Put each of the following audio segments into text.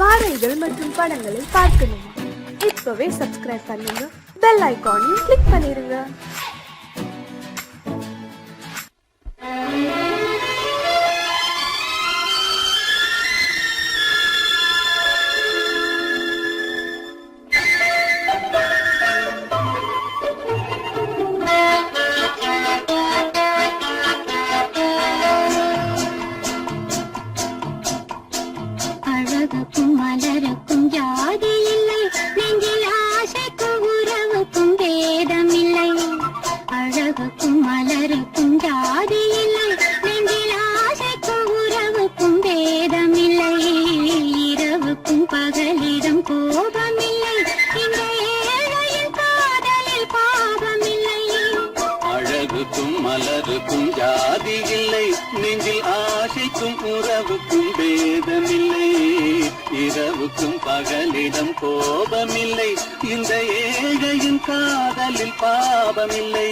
பாடல்கள் மற்றும் படங்களை பார்க்கணுமா? இப்பவே சப்ஸ்கிரைப் பண்ணுங்க, பெல் ஐகானையும் கிளிக் பண்ணிருங்க. அழகுக்கும் மலருக்கும் ஜாதி இல்லை, நெஞ்சில் ஆசைக்கும் உறவுக்கும் வேதமில்லை. அழகுக்கும் மலருக்கும் ஜாதி இல்லை, நெஞ்சில் ஆசைக்கும் உறவுக்கும் வேதமில்லை. இரவுக்கும் பகலிடம் கோபமில்லை, இந்த ஏழையின் காதலில் பாவமில்லை. அழகுக்கும் மலருக்கும் ஜாதி இல்லை, நெஞ்சில் ஆசைக்கும் உறவுக்கும் வேதமில்லை. இரவுக்கும் பகலிடம் கோபமில்லை, இந்த ஏழையின் காதலில் பாவமில்லை.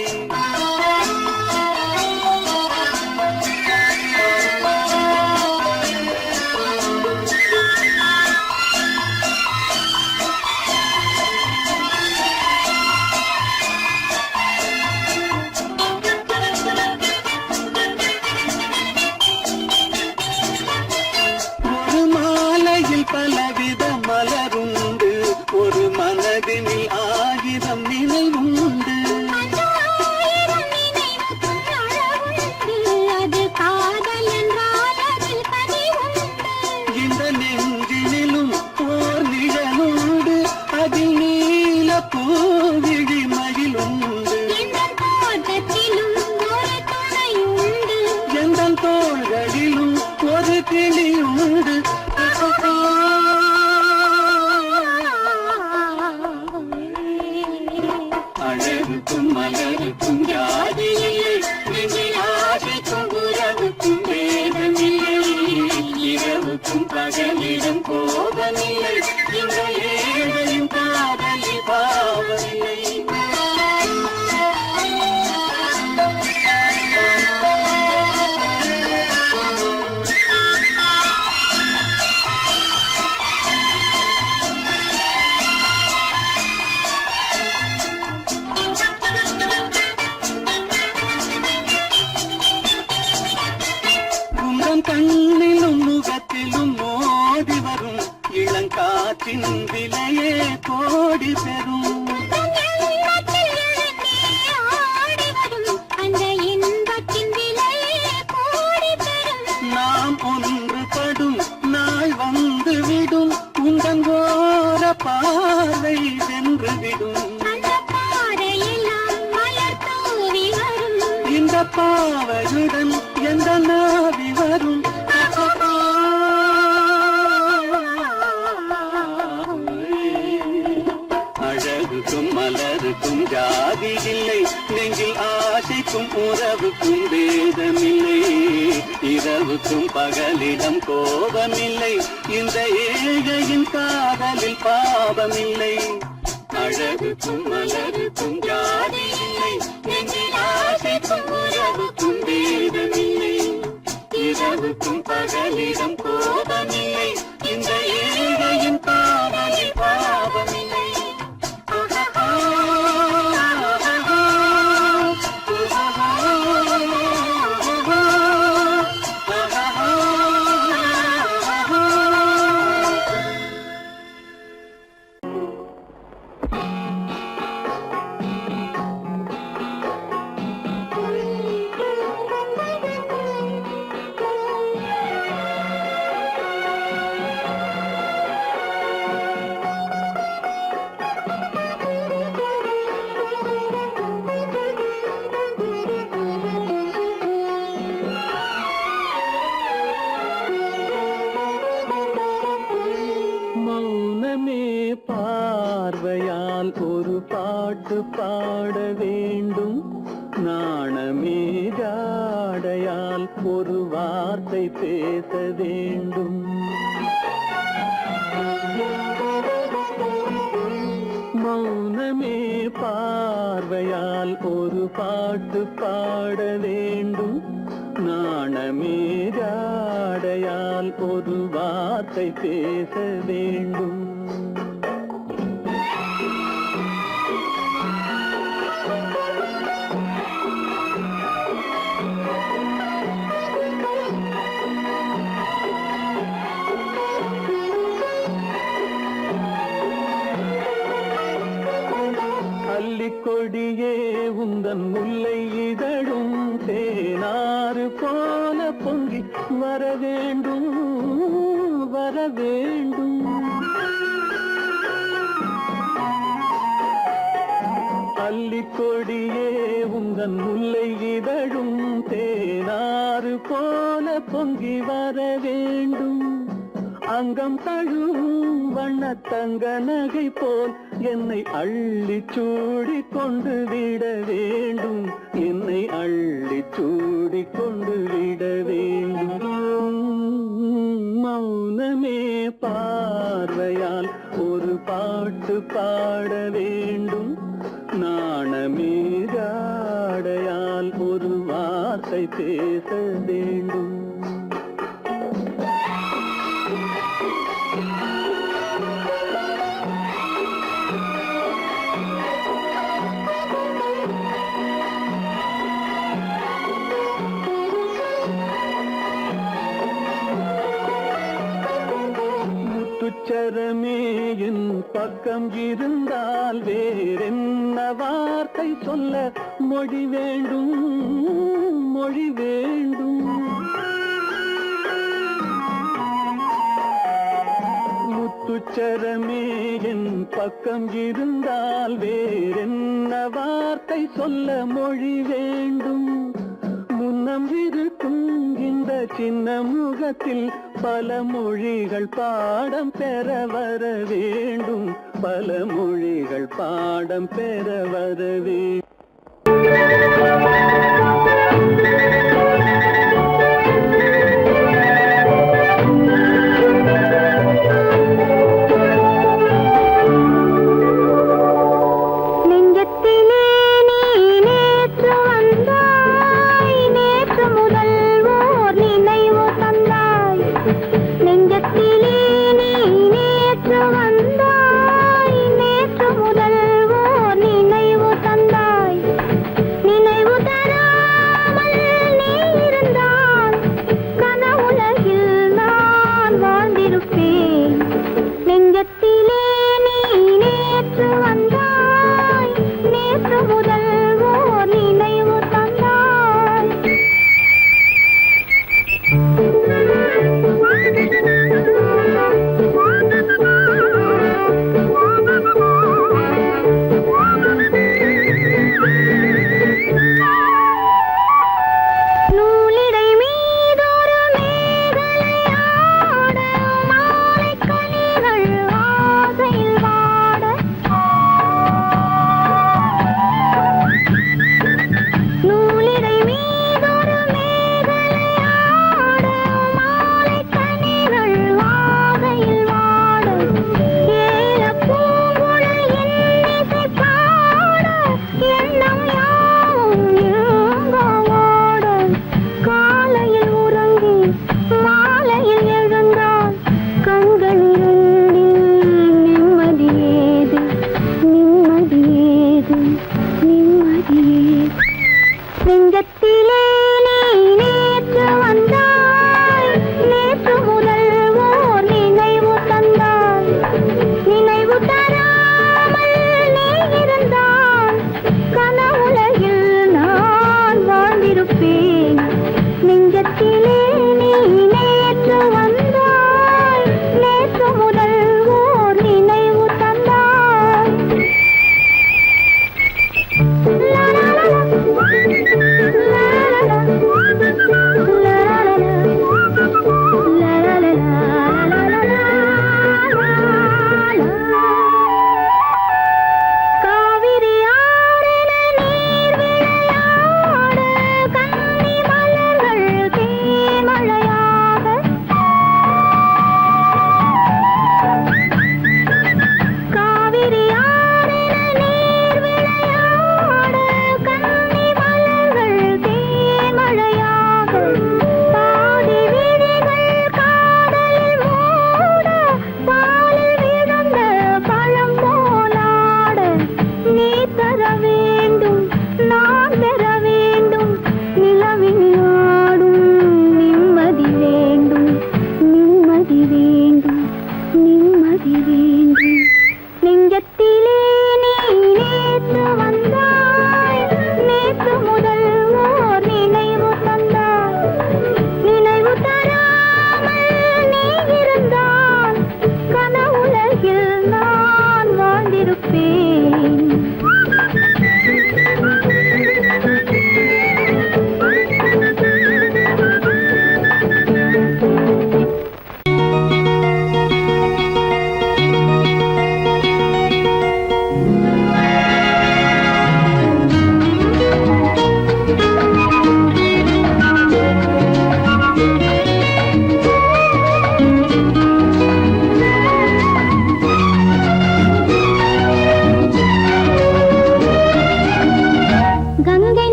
பலவித மலருண்டு, ஒரு மனதினில் ஆயிரம் நினைவுண்டு. அது காதல் என்றால் அதில் கனிவுண்டு. இந்த நெஞ்சினிலும் ஓர் நிழலுண்டு, அதில் நீல பூவிழி மகிழுண்டு. எந்தன் தோட்டத்திலும் ஒரு துணையுண்டு, எந்தன் தோள்களிலும் ஒரு கிளியுண்டு. அழகுக்கும் மலருக்கும் ஜாதி இல்லை, நெஞ்சில் ஆசைக்கும் உறவுக்கும் வேதமில்லை. இரவுக்கும் பகலிடம் கோபமில்லை, இந்த ஏழையும் காதலில் பாவமில்லை. கண்ணிலும் முகத்திலும் மோதி வரும் இளங்காற்றின் விலையே கோடி பெறும். அந்த இன்பத்தின் விலையே கோடி பெறும். நாம் ஒன்றுபடும் நாள் வந்து விடும், உங்கள் ஓர பார்வை வென்றுவிடும். அந்த பாறையெல்லாம் மலர் தூவி வரும், இந்த பாவையுடன் எந்த நாவி வரும். அழகுக்கும் மலருக்கும் ஜாதி இல்லை, நெஞ்சில் ஆசைக்கும் உறவுக்கும் வேதமில்லை. இரவுக்கும் பகலிடம் கோபமில்லை, இந்த ஏழையின் காதலில் பாவமில்லை. அழகுக்கும் மலருக்கும் ஜாதி இல்லை, நெஞ்சில் ஆசைக்கும் உறவுக்கும் வேதமில்லை. இரவுக்கும் பகலிடம் கோபமில்லை, இந்த ஏழையின் காதலில் பாவமில்லை. பார்வையால் ஒரு பாட்டு பாட வேண்டும், நாணமே ஜாடையால் ஒரு வார்த்தை பேச வேண்டும். மௌனமே பார்வையால் ஒரு பாட்டு பாட வேண்டும், நாணமே ஜாடையால் ஒரு வார்த்தை வார்த்தை பேச வேண்டும். கொடியே உந்தன் முல்லை இதழும் தேனாறு போல பொங்கி வர வேண்டும் வர வேண்டும். அல்லிக்கொடியே உந்தன் முல்லை இதழும் தேனாறு போல பொங்கி வர வேண்டும். அங்கம் தழுவும் வண்ணத்தங்க நகை போல் என்னை அள்ளி சூடி கொண்டு விட வேண்டும். என்னை அள்ளி சூடி கொண்டு விட வேண்டும். மௌனமே பார்வையால் ஒரு பாட்டு பாட வேண்டும். நாணமே ஜாடையால் ஒரு வார்த்தை பேச வேண்டும். முத்துச்சரமே என் பக்கம் இருந்தால் வேறென்ன வார்த்தை சொல்ல மொழி வேண்டும் மொழி வேண்டும். முத்துச்சரமே என் பக்கம் இருந்தால் வேறென்ன வார்த்தை சொல்ல மொழி வேண்டும். முன்னம் இருக்கும் இந்த சின்ன முகத்தில் பல மொழிகள் பாடம் பெற வர வேண்டும். பல மொழிகள் பாடம் பெற வர வேண்டும். வந்தாய் நேற்று முதல் ஓர் நினைவு தந்தாய்.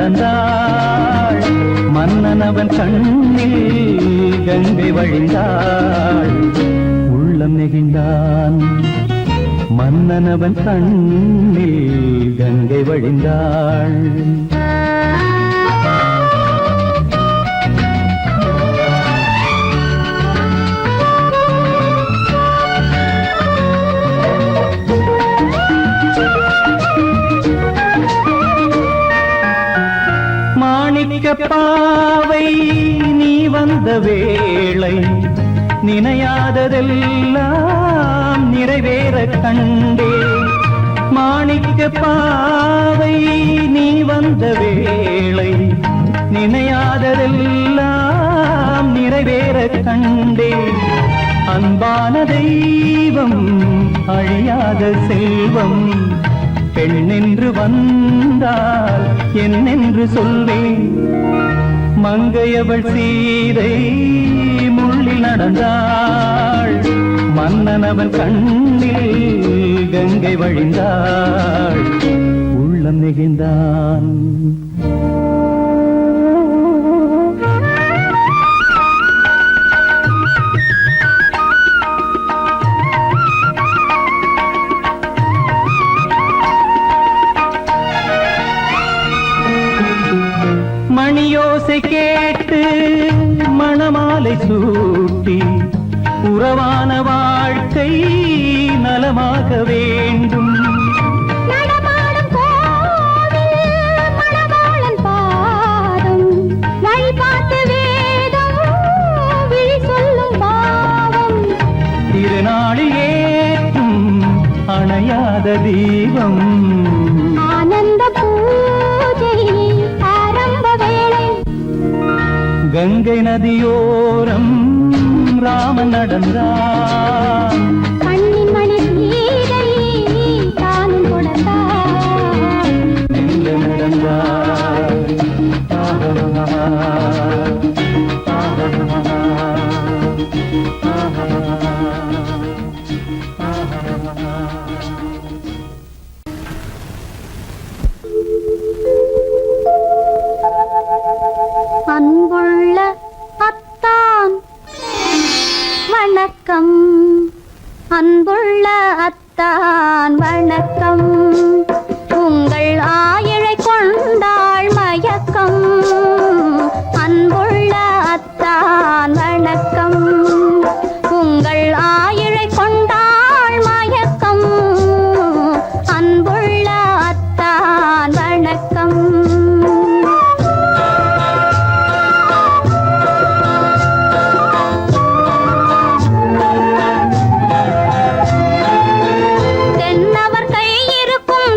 நடந்தாள் மன்னனவன் கண்ணில் கங்கை வழிந்தாள் உள்ளம் நெகிழ்ந்தான் மன்னனவன் கண்ணில் கங்கை வழிந்தாள் பாவை நீ வந்த வேளை நினையாததெல்லாம் நிறைவேற கண்டே மாணிக்க பாவை நீ வந்த வேளை நினையாததெல்லாம் நிறைவேற கண்டே அன்பான தெய்வம் அழியாத செல்வம் பெண்ணென்று வந்தால் என்னென்று சொல்வேன் மங்கையவள் சீதை முள்ளில் நடந்தாள் மன்னனவன் கண்ணில் கங்கை வழிந்தாள் உள்ளம் நெகிழ்ந்தான் மணியோசை கேட்டு மணமாலை சூட்டி உறவான வாழ்க்கை நலமாக வேண்டும் நடமாடும் கோவில் மணவாளன் பாதம் வழிபாட்டு வேதம் விழி சொல்லும் பாவம் திருநாளில் ஏற்றும் அணையாத தீபம் ஆனந்த பூஜை ஆரம்ப வேளை கங்கை நதியோரம் ராமன் நடந்தான் கண்ணின் மணி சீதை தானும் கொடுத்தார் எங்க நடந்தான் அன்புள்ள அத்தான் வணக்கம் அன்புள்ள அத்தான் வணக்கம் உங்கள் ஆயிழை கொண்டாள் மயக்கம் அன்புள்ள அத்தான் வணக்கம் உங்கள் ஆயிழை கொண்டாள் மயக்கம் அன்புள்ள அத்தான் வணக்கம் தென்னவர் கை இருக்கும்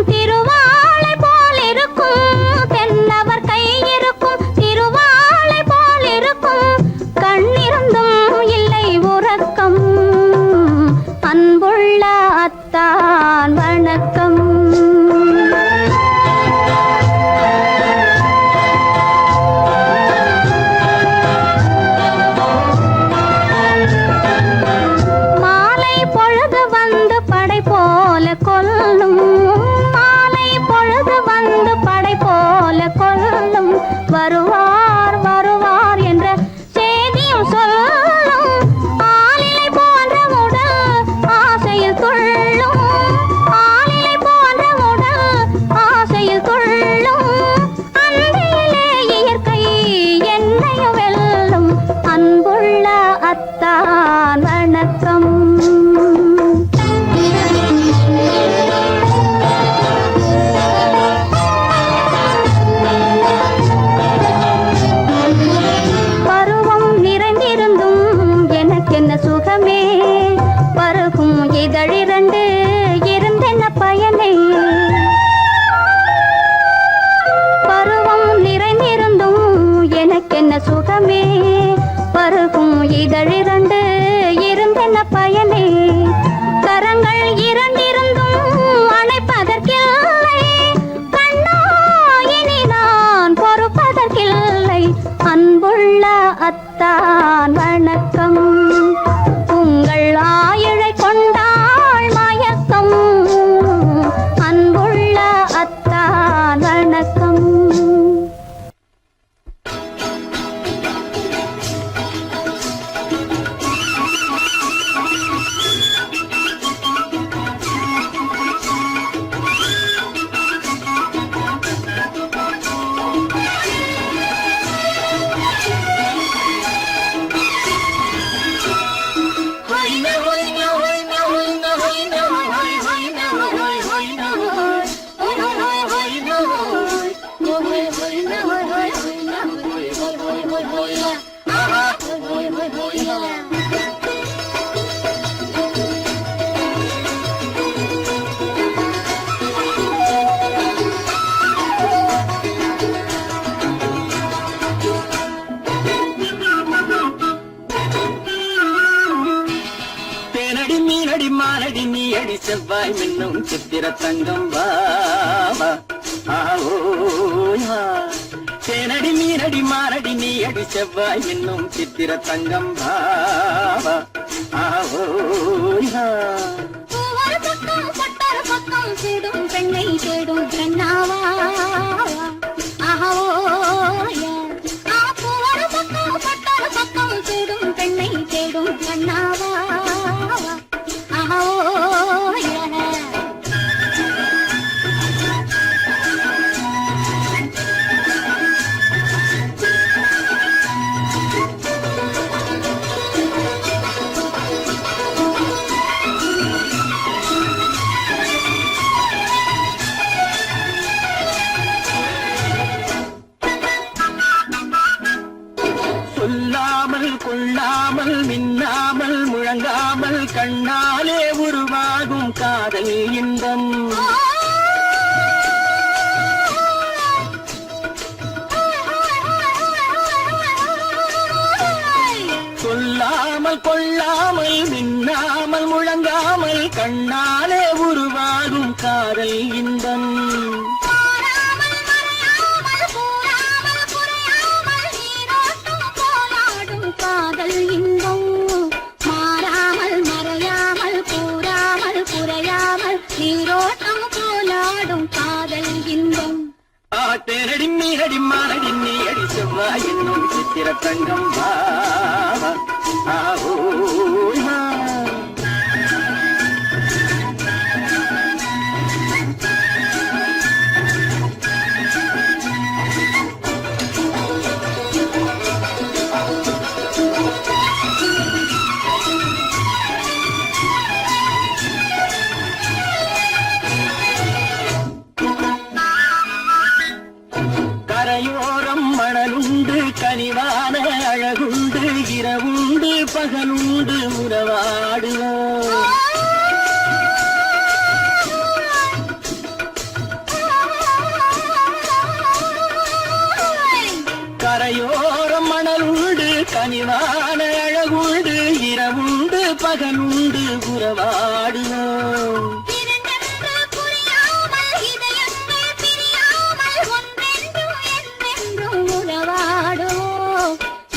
செவ்வாய் மின்னும் சித்திர தங்கம் வாவா ஆவோயா தேனடி மீனடி மாரடி நீ அடி செவ்வாய் மின்னும் சித்திர தங்கம் வாவா ஆவோயா ஒரு பக்கம் பட்டொரு பக்கம் தேடும் பெண்ணை தேடும் கண்ணாவா ஆஹோயா ஒரு பக்கம் பட்டொரு பக்கம் தேடும் பெண்ணை தேடும் கண்ணாவா ஆஹோயா சொல்லாமல் கொள்ளாமல் மின்னாமல் முழங்காமல் கண்ணாலே உருவாகும் காதல் இன்பம் சொல்லாமல் கொள்ளாமல் மின்னாமல் முழங்காமல் கண்ணாலே உருவாகும் காதல் இன்பம் காதல் இன்பம் மாறாமல் மறையாமல் கூறாமல் குறையாமல் நீரோட்டம் போலாடும் காதல் இன்பம் தேனடி மீனடி மாரடி நீ அடி செவ்வாய் என்னும் சித்திர தங்கம் வாவா ஆவோயா கரையோரம் மணலுண்டு கனிவான அழகுண்டு இரவுண்டு பகலுண்டு உறவாடுவோம் கரையோரம் மணலுண்டு கனிவான அழகுண்டு இரவுண்டு பகலுண்டு உறவாடுவோம்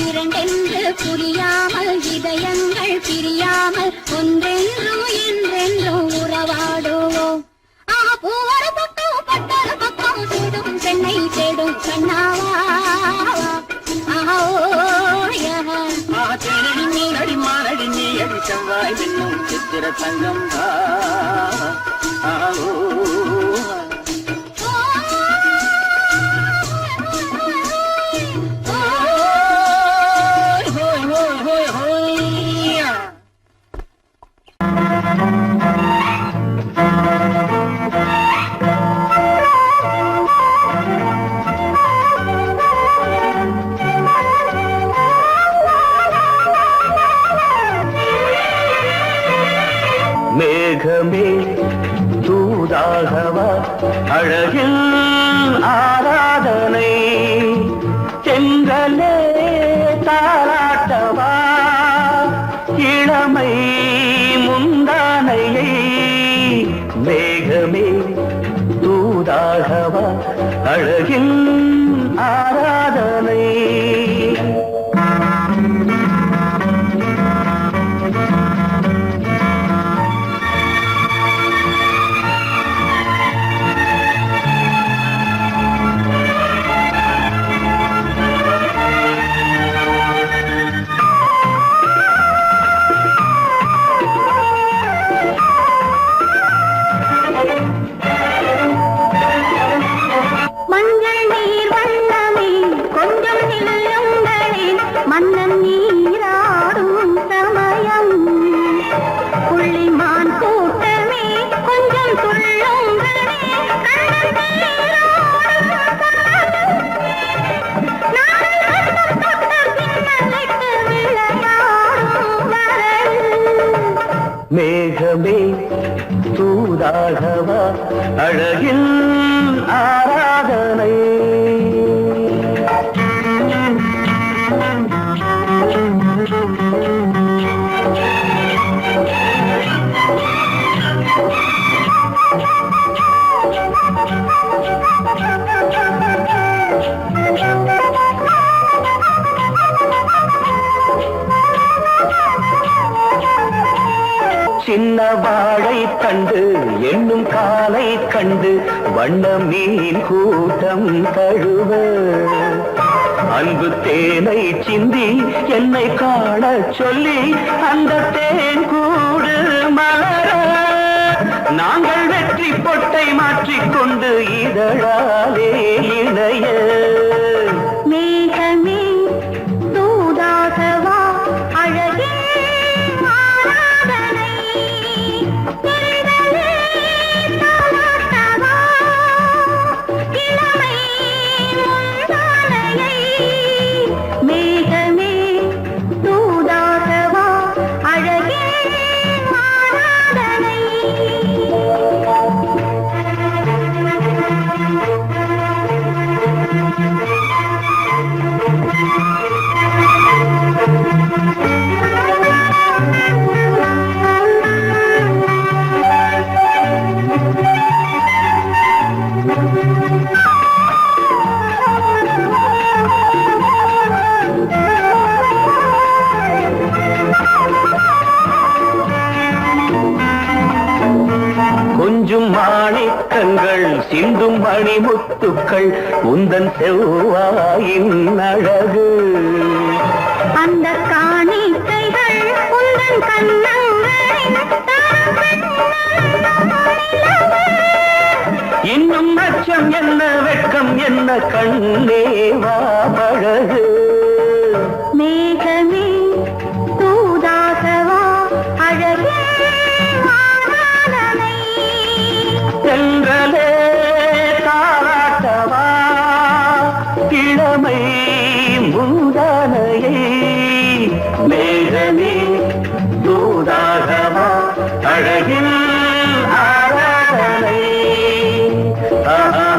இரண்டென்று புரியாமல் இதயங்கள் பிரியாமல் ஒன்றென்றும் என்றென்றும் உறவாடுவோம் ஒரு பக்கம் பட்டொரு பக்கம் தேடும் பெண்ணை தேடும் கண்ணாவா தேனடி மீனடி மாரடி நீ அடி செவ்வாய் என்னும் சித்திர தங்கம் மேகமே தூதாகவா அழகில் ஆராதனை செங்கலே தாராட்டவா இளமை முந்தானையை மேகமே தூதாகவா அழகில் ஆராதனை மஞ்சள் நீர் வண்ணமே கொஞ்சம் நில்லுங்களே மன்னன் நீராடும் சமயம் புள்ளிமான் கூட்டமே கொஞ்சம் துள்ளுங்களே மேகமே தூதாகவா அழகில் ஆராதனை என்னும் காலை கண்டு வண்ண மீன் கூட்டம் தழுவ அன்பு தேனை சிந்தி என்னை காண சொல்லி அந்த தேன் கூடு மலர நாங்கள் வெற்றி பொட்டை மாற்றிக்கொண்டு இதழாலே இணைய மேகமே தூதாகவா அழகே ஆராதனை எழிலே தாலாட்டவா இளமை முந்தானையை மேகமே தூதாகவா அழகே ஆராதனை கொஞ்சும் மாணிக்கங்கள் சிந்தும் மணிமுத்துக்கள் உந்தன் செவ்வாயின் அழகு அந்த காணிக்கைகள் உந்தன் கண்ணங்களின் இன்னும் அச்சம் என்ன வெட்கம் என்ன கண்ணேவா பழகு மேகமே தூதாகவா அழகே ஆராதனை சென்றலே தாராட்டவா இளமை முந்தானையை மேகமே தூதாகவா அழகில் ஆராதனை ஆஹா.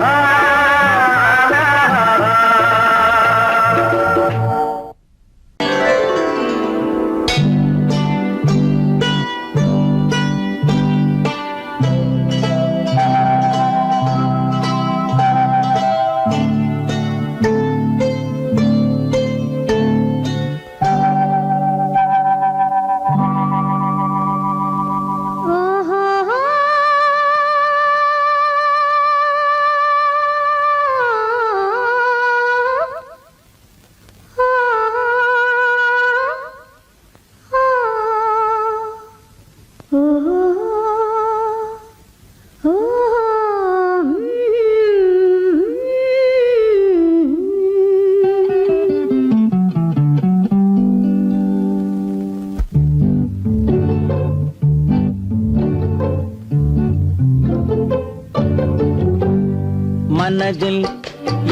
மனதில்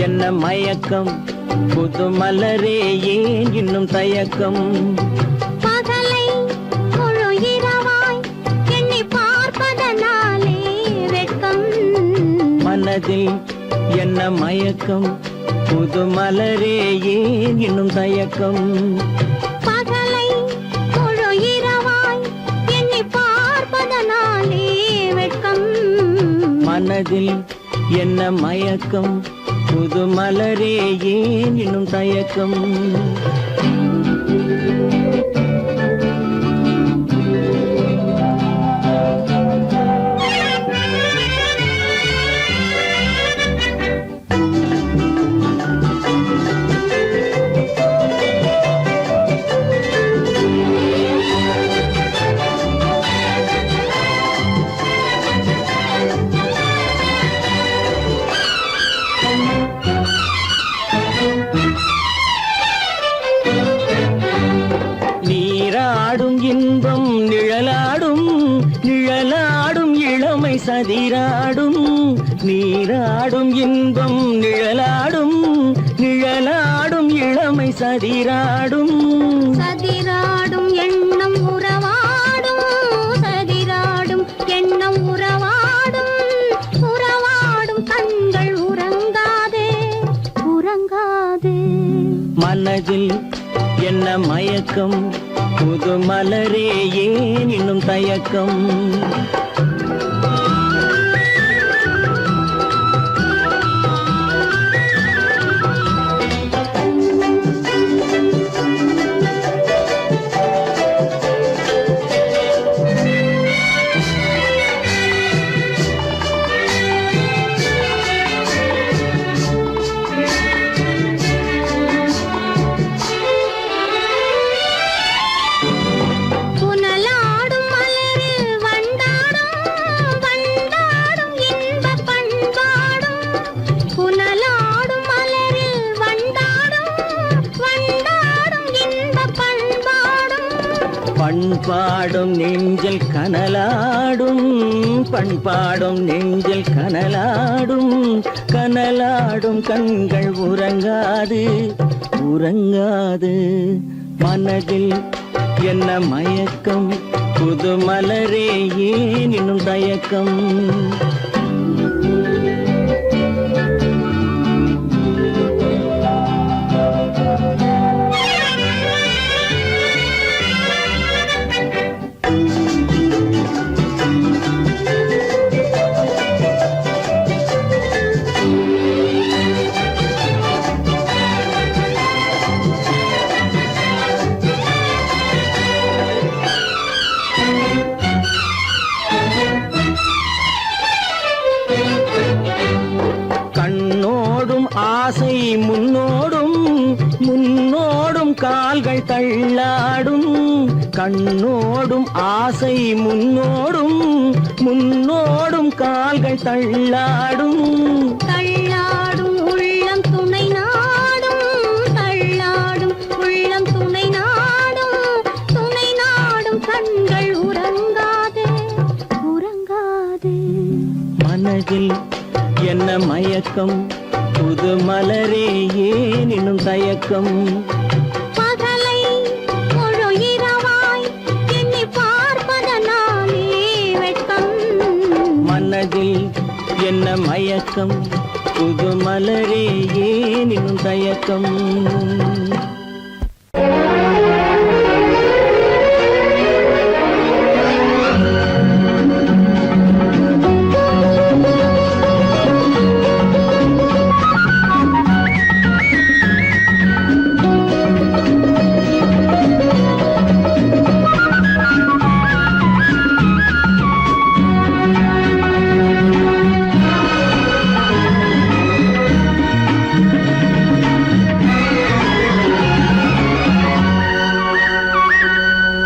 என்ன மயக்கம் புது மலரே ஏன் இன்னும் தயக்கம் பகலை முழு இரவாய் எண்ணி பார்ப்பதனாலே வெட்கம் மனதில் என்ன மயக்கம் புது மலரே ஏன் இன்னும் தயக்கம் பகலை முழு இரவாய் எண்ணி பார்ப்பதனாலே வெட்கம் மனதில் என்ன மயக்கம் புது மலரே ஏன் இன்னும் தயக்கம் நீராடும் இன்பம் நிழலாடும் நிழலாடும் இளமை சதிராடும் நீராடும் இன்பம் நிழலாடும் நிழலாடும் இளமை சதிராடும் சதிராடும் எண்ணம் உறவாடும் சதிராடும் எண்ணம் உறவாடும் உறவாடும் கண்கள் உறங்காதே உறங்காதே மனதில் என்ன மயக்கம் புது மலரே ஏன் இன்னும் தயக்கம் பண்பாடும் நெஞ்சில் கனலாடும் பண்பாடும் நெஞ்சில் கனலாடும் கனலாடும் கண்கள் உறங்காது உறங்காது மனதில் என்ன மயக்கம் புது மலரே ஏன் இன்னும் தயக்கம் ஆசை முன்னோடும் முன்னோடும் கால்கள் தள்ளாடும் கண்ணோடும் ஆசை முன்னோடும் முன்னோடும் கால்கள் தள்ளாடும் தள்ளாடும் உள்ளம் துணை நாடும் தள்ளாடும் உள்ளம் துணை நாடும் கண்கள் உறங்காதே உறங்காதே மனதில் என்ன மயக்கம் புது மலரே ஏன் இன்னும் தயக்கம் பகலை முழு இரவாய் எண்ணி பார்ப்பதனாலே வெட்கம் மனதில் என்ன மயக்கம் புது மலரே ஏன் இன்னும் தயக்கம்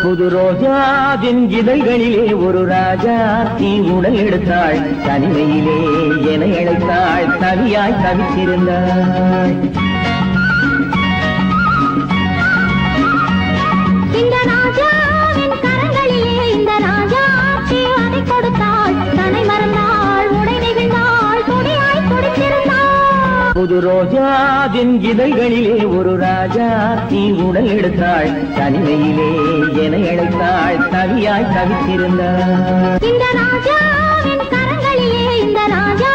புது ரோஜாவின் இதழ்களிலே ஒரு ராஜா தீ உடல் எடுத்தாள் தனிமையிலே என அழைத்தாள் தவியாய் தவித்திருந்தாள் இந்த ராஜாவின் கரங்களிலே இந்த ராஜா அதை கொடுத்தாள் தன்னை மறந்தாள் உடை நெகிழ்ந்தாள் துடியாய் துடித்திருந்தாள் புது ரோஜாவின் இதழ்களிலே ஒரு ராஜா தீ உடல் எடுத்தாள் தனிமையிலே என அழைத்தாள் தவியாய் தவித்திருந்தாள் இந்த ராஜாவின் கரங்களிலே இந்த ராஜா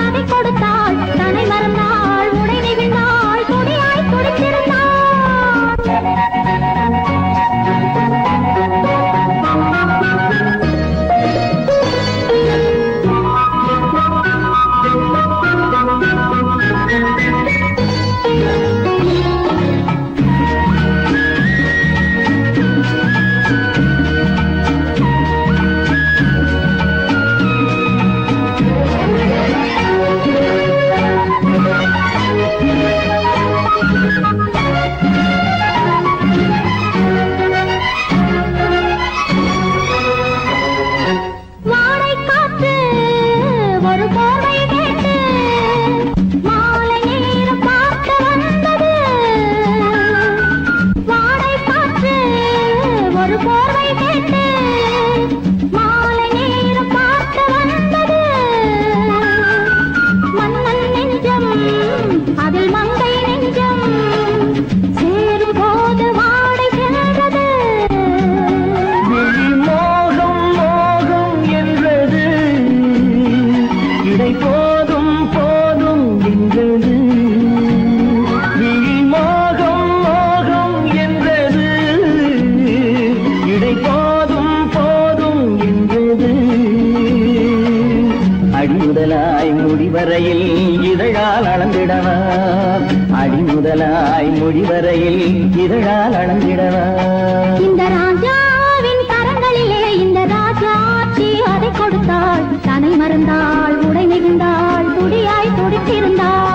அதை கொடுத்தாள் தன்னை மறந்தாள் உடை நெகிழ்ந்தாள் துடியாய் துடித்திருந்தாள் முடிவரையில் இதழால் அளந்திடவா அடிமுதலாய் முடிவரையில் இதழால் அளந்திடவா இந்த ராஜாவின் கரங்களிலே இந்த ராஜாச்சி அதை கொடுத்தாள் தன்னை மறந்தாள் உடை நெகிழ்ந்தாள் துடியாய் துடித்திருந்தாள்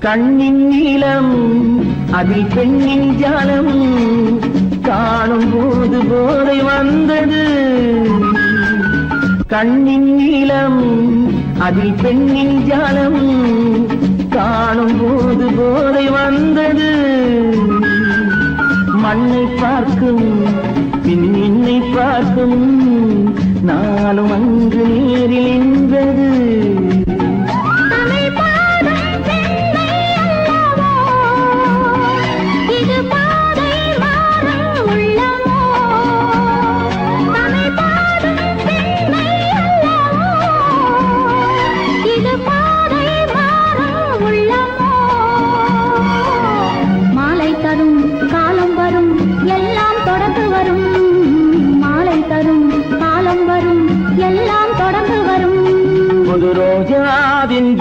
கண்ணின் நீளம் அதில் பெண்ணின் ஜாலம் காணும் போது போதை வந்தது. கண்ணின் நீளம் அதில் பெண்ணின் ஜாலம் காணும் போது போதை வந்தது. மண்ணை பார்க்கும் பின் என்னை பார்க்கும் நானும் அங்கு நேரில் என்பது.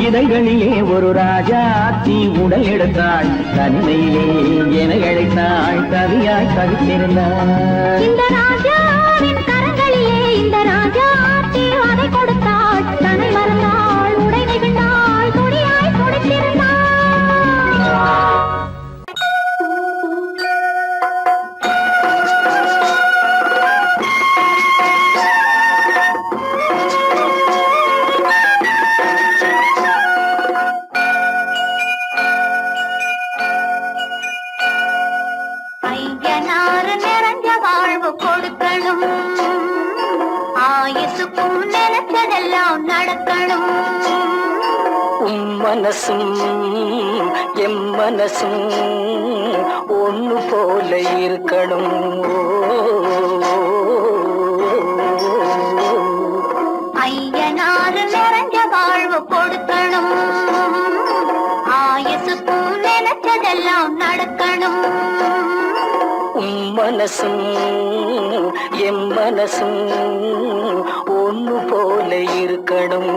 இதழ்களிலே ஒரு ராஜாத்தி உடல் எடுத்தாள். தனிமையிலே என அழைத்தாள். கவியாய் கவித்திருந்தாள். இந்த ராஜாவின் கரங்களிலே இந்த ராஜாத்தி அதை கொடுத்தாள். தன்னை மறந்தாள், உடை நெகிழ்ந்தாள், துணியாய் துடித்திருந்தாள். மனசும் எம் மனசும் ஒண்ணு போல இருக்கணும். ஐயனாறு நிறைஞ்ச வாழ்வு கொடுக்கணும். ஆயுசுக்கும் நினைச்சதெல்லாம் நடக்கணும். மனசும் எம் மனசும் ஒண்ணு போல இருக்கணும்.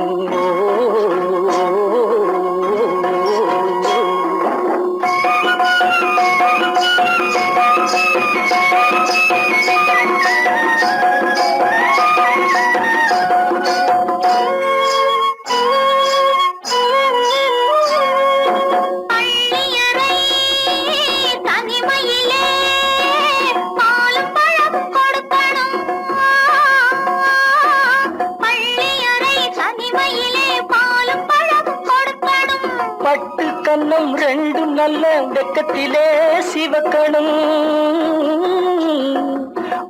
கண்ணம் ரெண்டும் நல்ல வெக்கத்திலே சிவக்கணும்.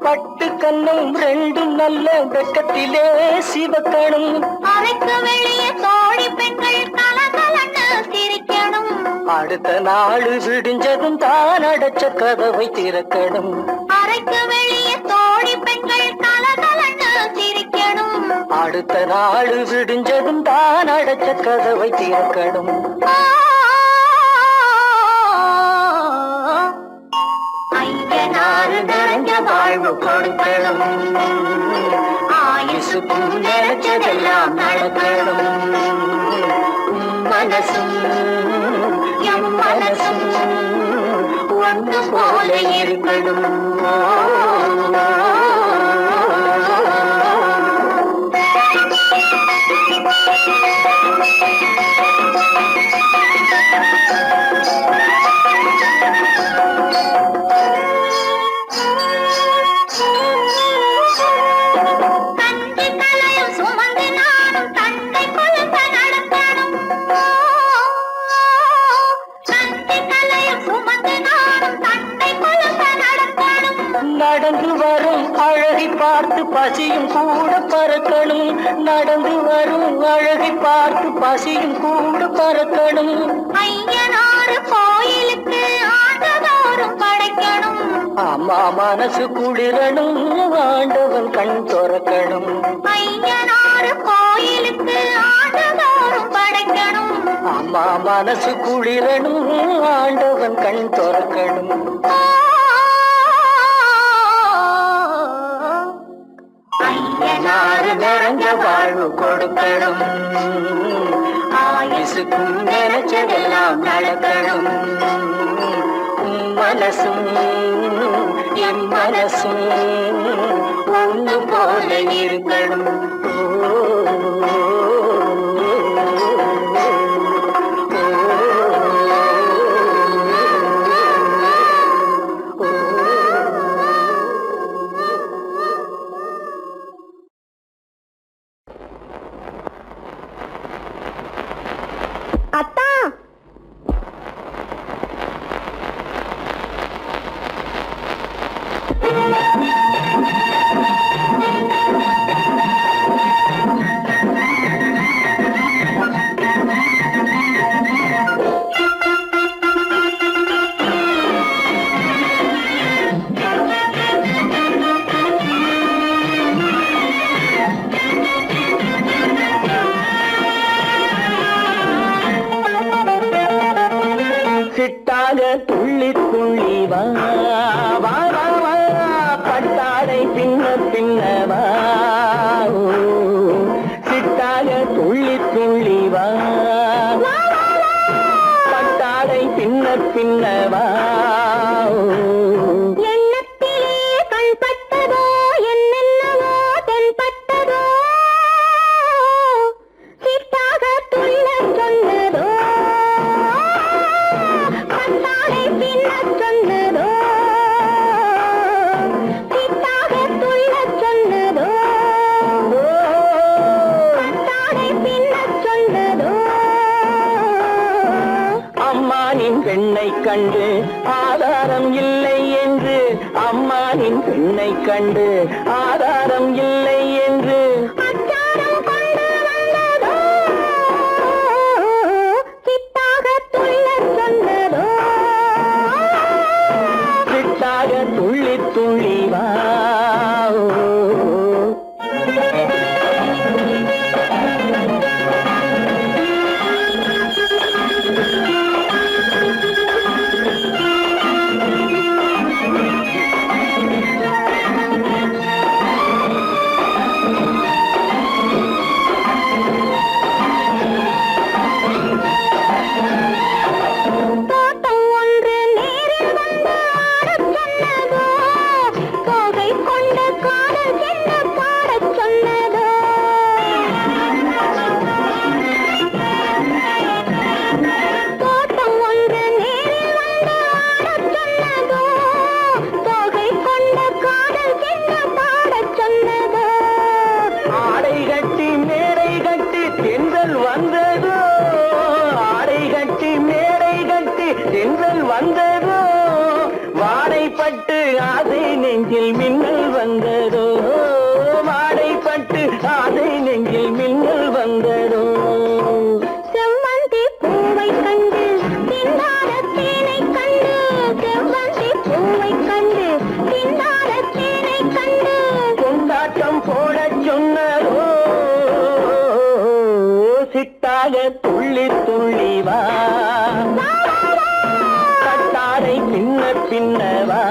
பட்டு கண்ணம் ரெண்டும் நல்ல வெக்கத்திலே சிவக்கணும். அறைக்கு வெளியே தோழி பெண்கள் கலகலன்னு சிரிக்கணும். அடுத்த நாள் விடிஞ்சதும் தான் அடைச்ச கதவை திறக்கணும். அறைக்கு வெளியே தோழி பெண்கள் கலகலன்னு சிரிக்கணும். அடுத்த நாள் விடிஞ்சதும் தான் அடைச்ச கதவை திறக்கணும். நிறைஞ்ச வாழ்வு கொடுக்கணும். ஆயுசுக்கும் நினைச்சதெல்லாம் நடக்கணும். மனசும் எம் மனசும் ஒன்று போல இருக்கணும். நடந்து வரும் அழகை பார்த்து பசியும் கூட பறக்கணும். நடந்து வரும் அழகை பார்த்து பசியும் கூட பறக்கணும். ஐயனாறு கோயிலுக்கு ஆண்டதோறும் படைக்கணும். அம்மா மனசு குளிரணும். ஆண்டவன் கண் துறக்கணும். ஐயனாறு கோயிலுக்கு ஆண்டதோறும் படைக்கணும். அம்மா மனசு குளிரணும். ஆண்டவன் கண் துறக்கணும். ஐயனாறு நிறைஞ்ச வாழ்வு கொடுக்கணும். ஆயுசுக்கும் நினைச்சதெல்லாம் நடக்கணும். மனசும் எம் மனசும் ஒண்ணு போல இருக்கணும். ஓ பின்னவா எண்ணத்திலே கண்பட்டதோ என்னென்னவோ தென்பட்டதோ சிட்டாக துள்ளச் சொன்னதோ பட்டாடை பின்னச் சொன்னதோ சிட்டாக துள்ளச் சொன்னதோ பட்டாடை பின்னச் சொன்னதோ அம்மானின் பெண்ணை கண்டு ஆதாரம் இல்லை என்று அம்மானின் பெண்ணை கண்டு ஆதாரம் இல்லை என்று அச்சாரம் கொண்டு வந்ததோ சிட்டாக துள்ளச் சொன்னதோ சிட்டாக துள்ளி துள்ளி வா தோட்டம் ஒன்று நேரில் வந்து ஆடச் சொன்னதோ தோகை கொண்ட காதல் என்ன பாடச் சொன்னதோ தோட்டம் ஒன்று நேரில் வந்து ஆடச் சொன்னதோ தோகை கொண்ட காதல் என்ன பாடச் சொன்னதோ ஆடை கட்டி மேடை கட்டி தென்றல் வந்ததோ ஆடை கட்டி மேடை கட்டி தென்றல் வந்ததோ வாடைப்பட்டு ஆசை நெஞ்சில் மின்னல் வந்ததோ வாடைப்பட்டு ஆசை நெஞ்சில் மின்னல் வந்ததோ செவ்வந்தி பூவை கண்டு திண்டாட தேனை கண்டு செவ்வந்தி பூவை கண்டு திண்டாட தேனை கண்டு கொண்டாட்டம் போடச் சொன்னதோ சிட்டாக துள்ளி துள்ளி வா கட்டாரை பின்ன பின்னவா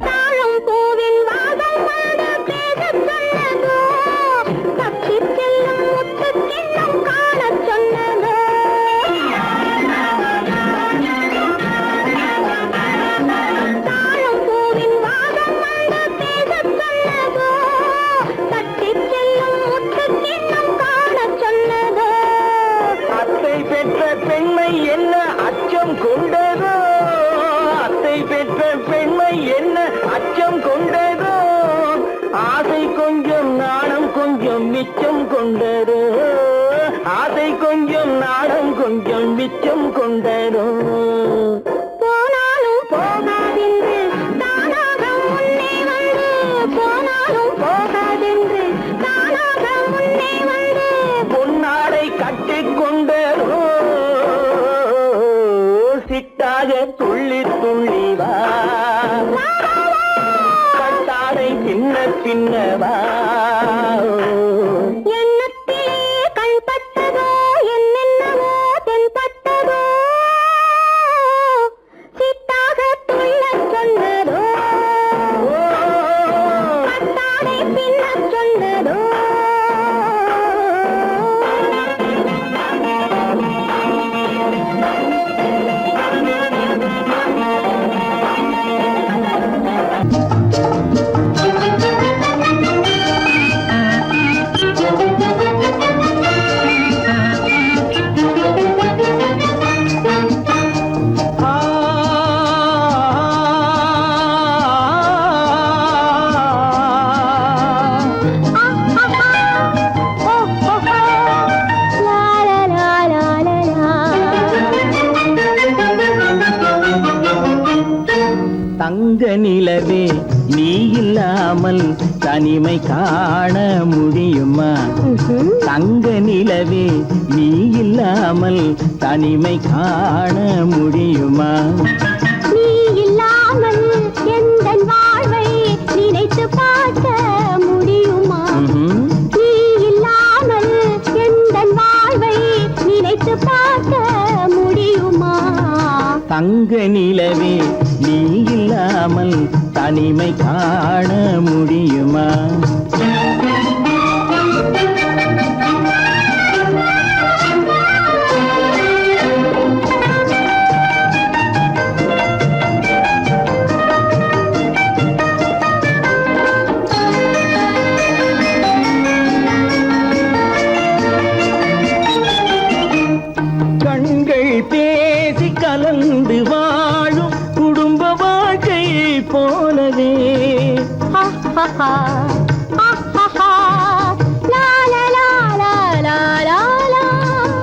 தாழம் பூவின் வாதம் வந்து பேசச் சொன்னதோ தப்பிச் செல்லும் முத்துக்கிண்ணம் காணச் சொன்னதோ தாழம் பூவின் வாதம் வந்து பேசச் சொன்னதோ தப்பிச் செல்லும் முத்துக்கிண்ணம் காணச் சொன்னதோ அத்தை பெற்ற பெண்மை என்ன அச்சம் கொண்டதோ அத்தை பெற்ற பெண்மை என்ன அச்சம் கொண்டதோ ஆசை கொஞ்சம் நாணம் கொஞ்சம் மிச்சம் கொண்டதோ ஆசை கொஞ்சம் நாணம் கொஞ்சம் மிச்சம் கொண்டதோ போனாலும் போகாதென்று தானாக முன்னே வந்து போனாலும் போகாதென்று தானாக முன்னே வந்து பொன்னாடை கட்டிக் கொண்டதோ சிட்டாக துள்ளி துள்ளி வா கட்டாடை பின்ன பின்னவா எண்ணத்திலே கண்பட்டதோ என்னென்னவோ தென்பட்டதோ சிட்டாக துள்ளச் சொன்னதோ பட்டாடை பின்னச் சொன்னதோ தங்க நிலவே நீ இல்லாமல் தனிமை காண முடியுமா தங்க நிலவே நீ இல்லாமல் தனிமை காண முடியுமா நீ இல்லாமல் எந்தன் வாழ்வை நினைத்து பார்க்க தங்க நிலவே நீ இல்லாமல் தனிமை காண முடியுமா? கண்கள் பேசி கலந்து வாழும் குடும்ப வாழ்க்கை போலவே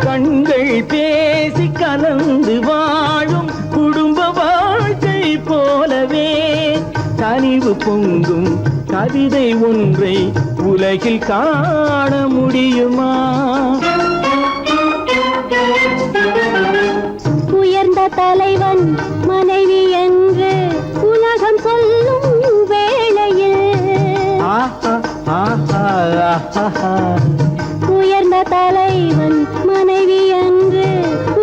கண்கள் பேசி கலந்து வாழும் குடும்ப வாழ்க்கை போலவே கனிவு பொங்கும் கவிதை ஒன்றை உலகில் காண முடியுமா? உயர்ந்த தலைவன் மனைவி என்று உலகம் சொல்லும் வேளையில் உயர்ந்த தலைவன் மனைவி என்று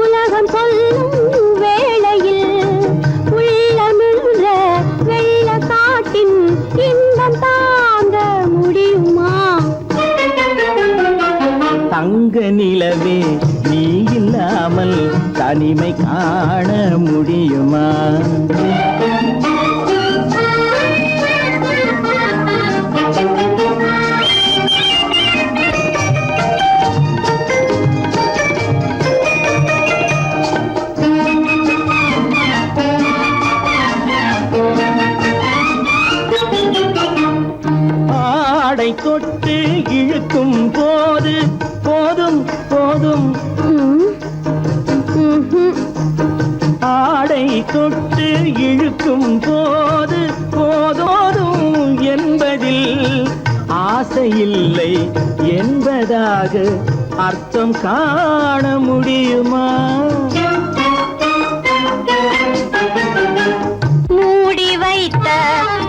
உலகம் சொல்லும் வேளையில் உள்ளமிழ்ற வெள்ள காட்டின் இன்பம் தாங்க முடியுமா? தங்க நிலவே நீ இல்லாமல் தனிமை காண முடியுமா? ஆடை தொட்டு இழுக்கும் போது போதும் போதும் ஆடை தொட்டு இழுக்கும் போது போதோதும் என்பதில் ஆசையில்லை என்பதாக அர்த்தம் காண முடியுமா? மூடி வைத்த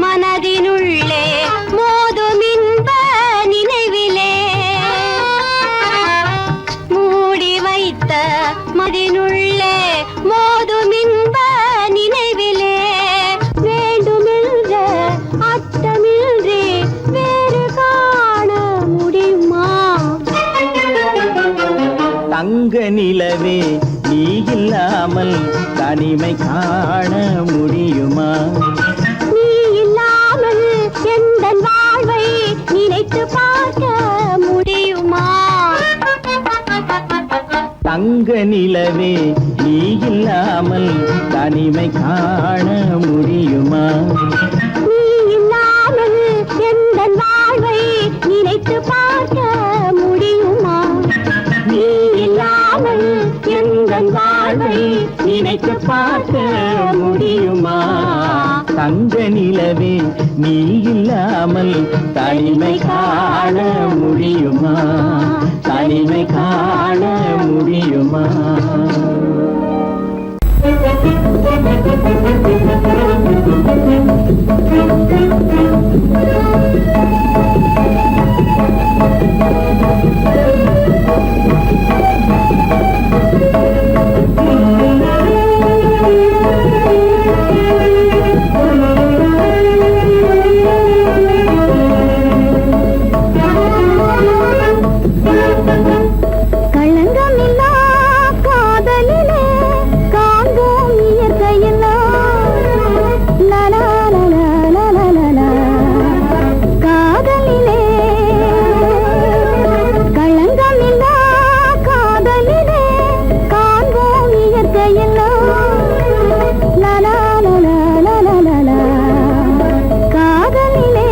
மனதினுள்ளே மோதும் இன்ப நினைவிலே மூடி வைத்த மனதினுள்ளே மோதும் இன்ப நினைவிலே வேண்டுமென்ற அர்த்தமின்றி வேறு காண முடியுமா? தங்க நிலவே நீ இல்லாமல் தனிமை காண முடியுமா? நீ இல்லாமல் எந்தன் வாழ்வை நினைத்து பார்க்க முடியுமா? தங்க நிலவே நீ இல்லாமல் தனிமை காண முடியுமா? நீ இல்லாமல் எந்தன் வாழ்வை நினைத்து பார்க்க முடியுமா? நீ இல்லாமல் எந்தன் வாழ்வை நினைத்து பார்க்க முடியுமா? தங்க நிலவே நீ இல்லாமல் தனிமை காண முடியுமா? தனிமை காண முடியுமா? களங்கமில்லா காதலிலே காண்போம் இயற்கையெல்லாம் லலலலலலலலா. காதலிலே களங்கமில்லா காதலிலே காண்போம் இயற்கையெல்லாம் லலலலலலலா. காதலிலே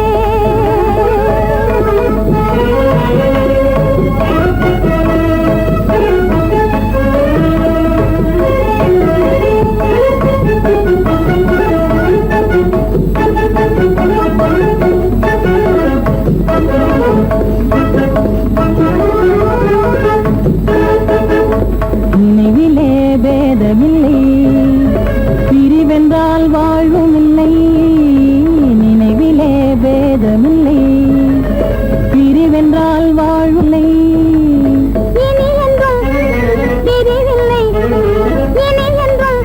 நினைவிலே பேதமில்லை, பிரிவென்றால் வாழ்வும் இல்லை. நினைவிலே பேதமில்லை, பிரிவென்றால் வாழ்வில்லை. இனி என்றும் பிரிவில்லை, இனி என்றும்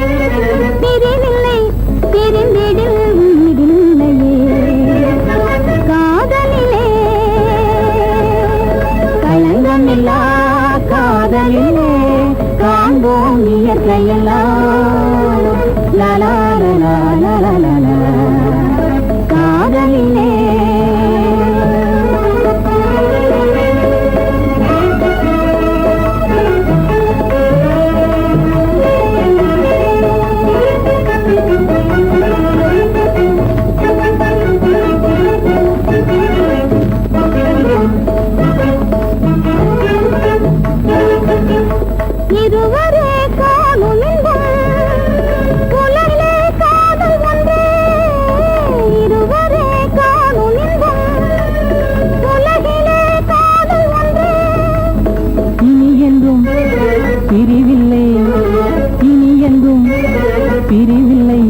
பிரிவில்லை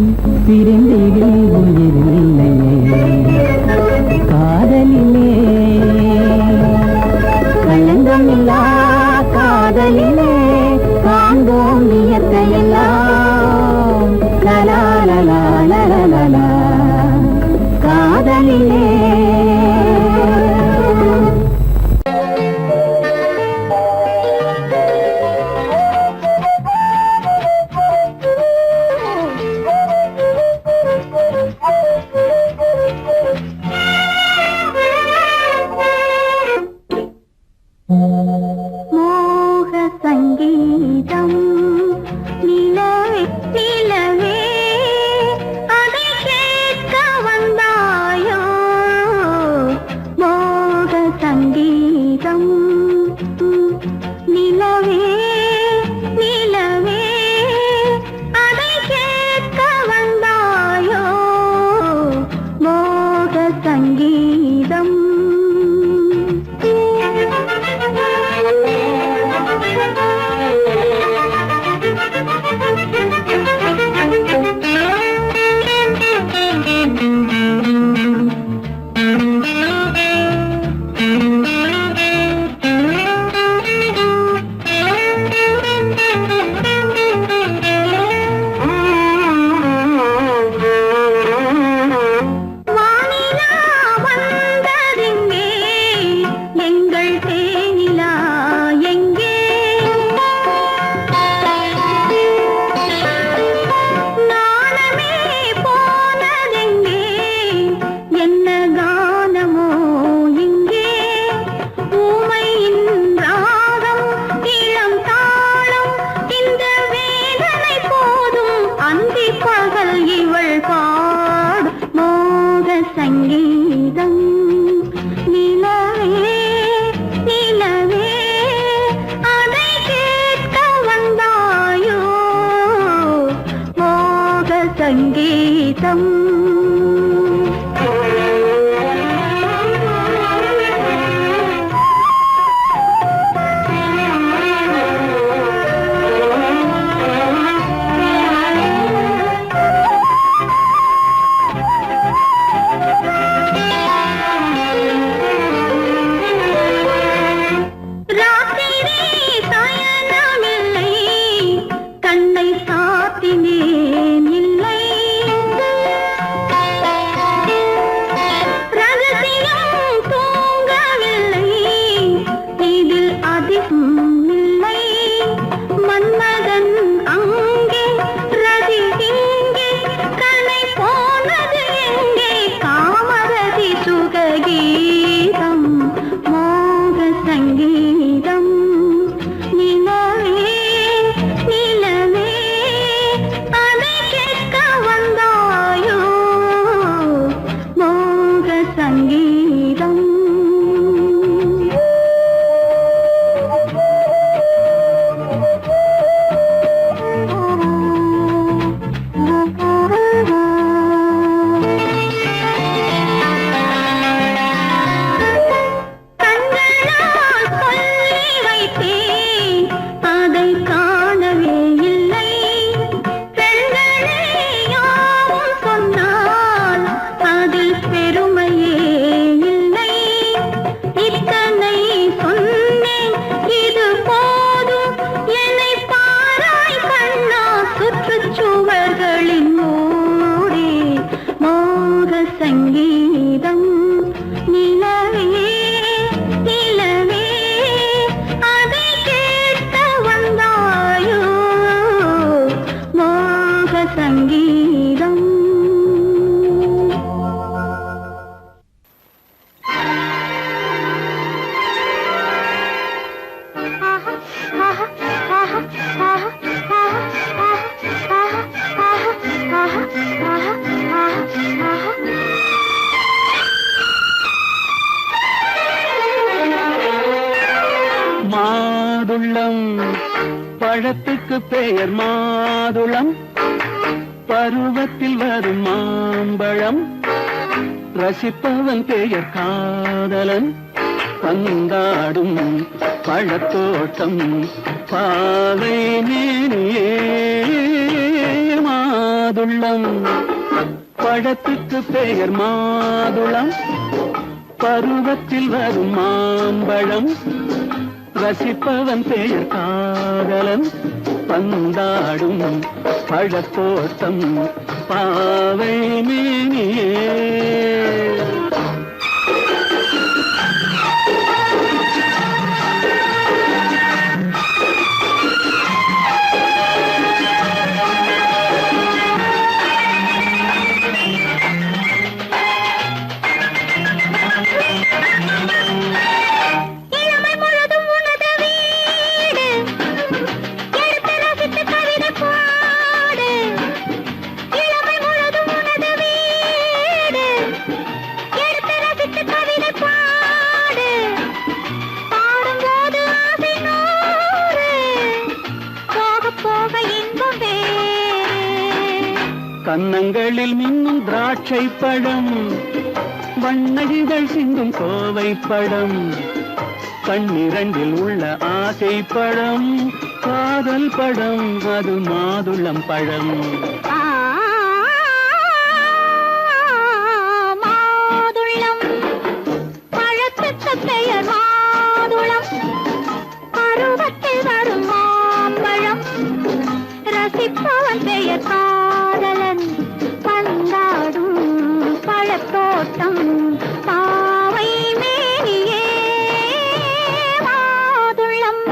பிரிந்திடில் உயிரில்லையே காதலிலே களங்கமில்லா காதலிலே காண்போம் இயற்கையெல்லாம் லலா லலா லலா லலா காதலிலே மோக சங்கீதம் நிலவே நிலவே அதை கேட்க வந்தாயோ மோக சங்கீதம் நிலவே நிலவே அதை கேட்க வந்தாயோ மோக சங்கீதம் வானிலா வந்ததெங்கே எங்கள் தேனிலா எங்கே நாணமே போனதெங்கே என்ன கானமோ இங்கே ஊமையின் ராகம் இளம் தாளம் இந்த வேதனை போதும் அந்தி பகல் இவள் பாடும் மோக சங்கீதம் நிலவே நிலவே அதை கேட்க வந்தாயோ மோக சங்கீதம் ராத்திரி சயனமில்லை கண்ணை சாத்தினேன் இல்லை ரகசியம் தூங்கவில்லை இதில் அதிகம் இல்லை மன்மதன் அங்கே ரதி இங்கே கனை போனது எங்கே காமரதி சுககீதம் மோக சங்கீதம் நிலவே நிலவே அதை கேட்க வந்தாயோ மோக சங்கீதம் கண்களால் சொல்லி வைத்தேன் அதை காணவே இல்லை பெண்களே யாவும் சொன்னால் அதில் பெருமையே இல்லை இத்தனை சொன்னேன் இது போதும் என்னை பாராய் கண்ணா சுற்றுச்சுவர்களின் மூடி மோக சங்கீதம் நிலவே நிலவே அதை கேட்க வந்தாயோ மோக சங்கீதம் மாதுளம் பழத்துக்கு பெயர் மாதுளம் பருவத்தில் வரும் மாம்பழம் ரசிப்பவன் பெயர் காதலன் பந்தாடும் பழத்தோட்டம் பாவை மேனியே மாதுளம் பழத்துக்கு பெயர் மாதுளம் பருவத்தில் வரும் மாம்பழம் ரசிப்பவன் பெயர் காதலன் பந்தாடும் பழத்தோட்டம் பாவை மேனியே கன்னங்களில் மின்னும் திராட்சை பழம் வண்ணகிகள் சிந்தும் கோவை பழம் கண்ணிரண்டில் உள்ள ஆசை பழம் காதல் பழம் அது மாதுளம் பழம் மாதுளம் பழத்துக்கு பெயர் மாதுளம் பருவத்தில் வரும் மாம்பழம் ரசிப்பவன் பெயர் காதலன் பந்தாடும் பழத்தோட்டம் பாவை மேனியே மாதுளம்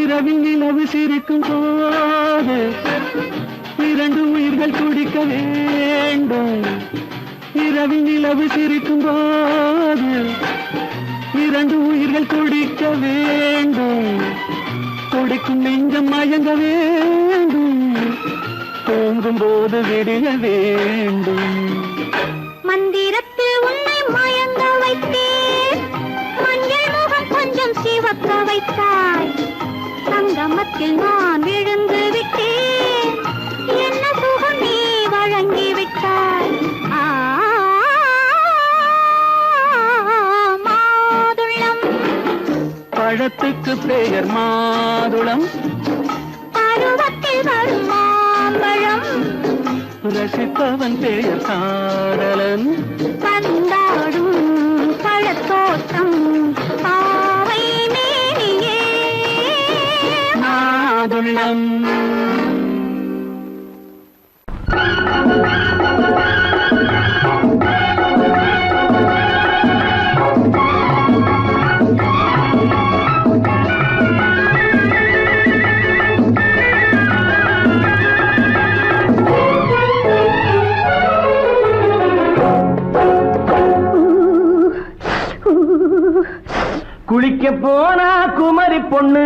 இரவில் நிலவு சிரிக்கும் போது இரண்டு உயிர்கள் துடிக்க வேண்டும் இரவில் நிலவு சிரிக்கும் போது இரண்டு உயிர்கள் துடிக்க வேண்டும் துடிக்கும் நெஞ்சம் மயங்க வேண்டும் தூங்கும் போது விடிய வேண்டும் மந்திரத்தில் உன்னை மயங்க வைத்தேன் மஞ்சள் முகம் கொஞ்சம் சிவக்க வைத்தாய் சங்கமத்தில் நான் விழுந்து விட்டேன் என்ன சுகம் நீ வழங்கி விட்டாய் மாதுளம் பழத்துக்கு பெயர் மாதுளம் பருவத்தில் வரும் மாம்பழம் ரசிப்பவன் பெயர் காதலன் பந்தாடும் பழத்தோட்டம் பாவை மேனியே மாதுளம் குளிக்க போனா குமரி பொண்ணு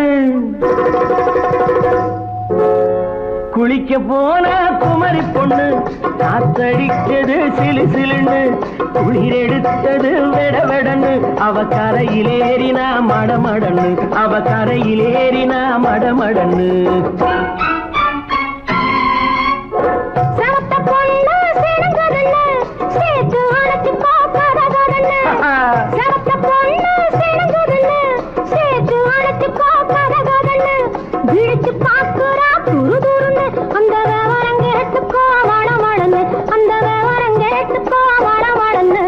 குளிக்க போனா குமரி பொண்ணு காத்தடிச்சது சிலு சிலுன்னு குளிர் எடுத்தது வெடவெடன்னு அவ கரையிலேறினா மடமடன்னு அவ கரையிலேறினா மடமடன்னு சரத்த பொண்ணு சிறந்ததல்ல சேத்து அழைச்சு பார்க்காததல்ல சரத்த பொண்ணு சிறந்ததல்ல சேத்து அழைச்சு பார்க்காததல்ல விழிச்சு பார்க்குறா துரு துருன்னு அந்த விவரம் கேட்டுக்கோ வடமடன்னு அந்த விவரம் கேட்டுக்கோ வடமடன்னு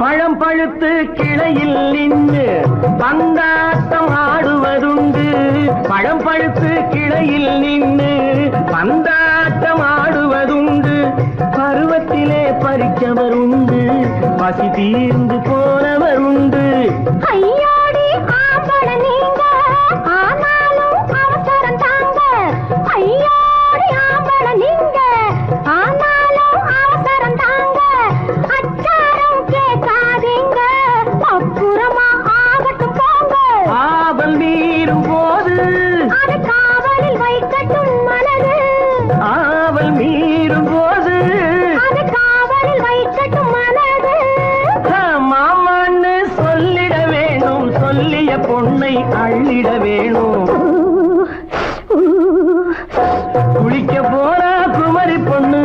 பழம் பழுத்து கிளையில் நின்று பந்தாட்டம் ஆடுவதுண்டு பழம் பழுத்து கிளையில் நின்று பந்தாட்டம் ஆடுவதுண்டு பருவத்திலே பறிச்சவர் உண்டு பசி தீர்ந்து போனவர் உண்டு ஐயோடி ஆம்பள நீங்க ஆனாலும் அவசரம் தாங்க ஐயோடி ஆம்பள நீங்க ஆனாலும் அவசரம் தாங்க அச்சாரம் அள்ளி அள்ளிட வேணும். குளிக்க போற குமரி பொண்ணு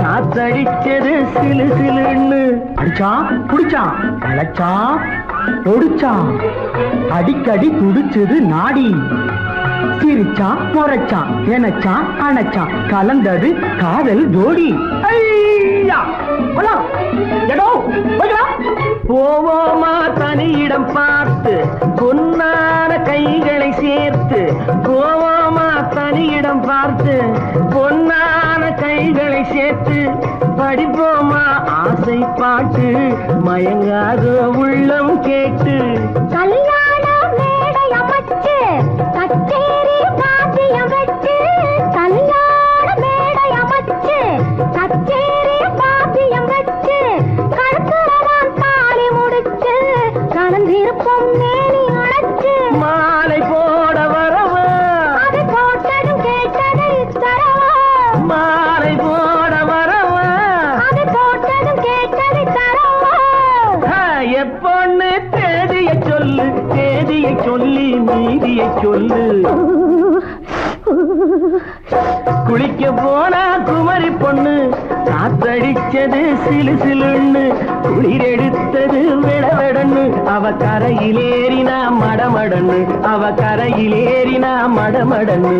காத்தடிச்சது சிலு சிலுன்னு. அடிச்சான் புடிச்சான் அழைச்சான் ஒடிச்சான் அடிக்கடி துடிச்சது நாடி. சிரிச்சான் முறைச்சான் எனச்சான் அணைச்சான் கலந்தது காதல் ஜோடி. போவோமா தனியிடம் பார்த்து பொன்னான கைகளை சேர்த்து. போவோமா தனியிடம் பார்த்து பொன்னான கைகளை சேர்த்து. படிப்போமா ஆசை பாட்டு மயங்காத உள்ளம் கேட்டு. கல்யாண மேடை அமைச்சு கச்சேரி காப்பியம் வச்சு. கல்யாண மேடை அமைச்சு கச்சேரி காப்பியம் வச்சு. கருத்துறவான் தாலி முடிச்சு கலந்திருப்போம் மேனி அடைச்சு. மாலை போட வரவா அது போட்டதும் கேட்டதை தரவா. மாலை போட வரவா அது போட்டதும் கேட்டதை தரவா. எப்பொண்ணு தேதியை சொல்லு தேதியை சொல்லி மீதியை சொல்லு. குளிக்க போனா குமரி பொண்ணு காத்தடிச்சது சிலு சிலுன்னு. குளிர் எடுத்தது விடவிடன்னு. அவ கரையிலேறினா மடமடன்னு. அவ கரையிலேறினா மடமடன்னு.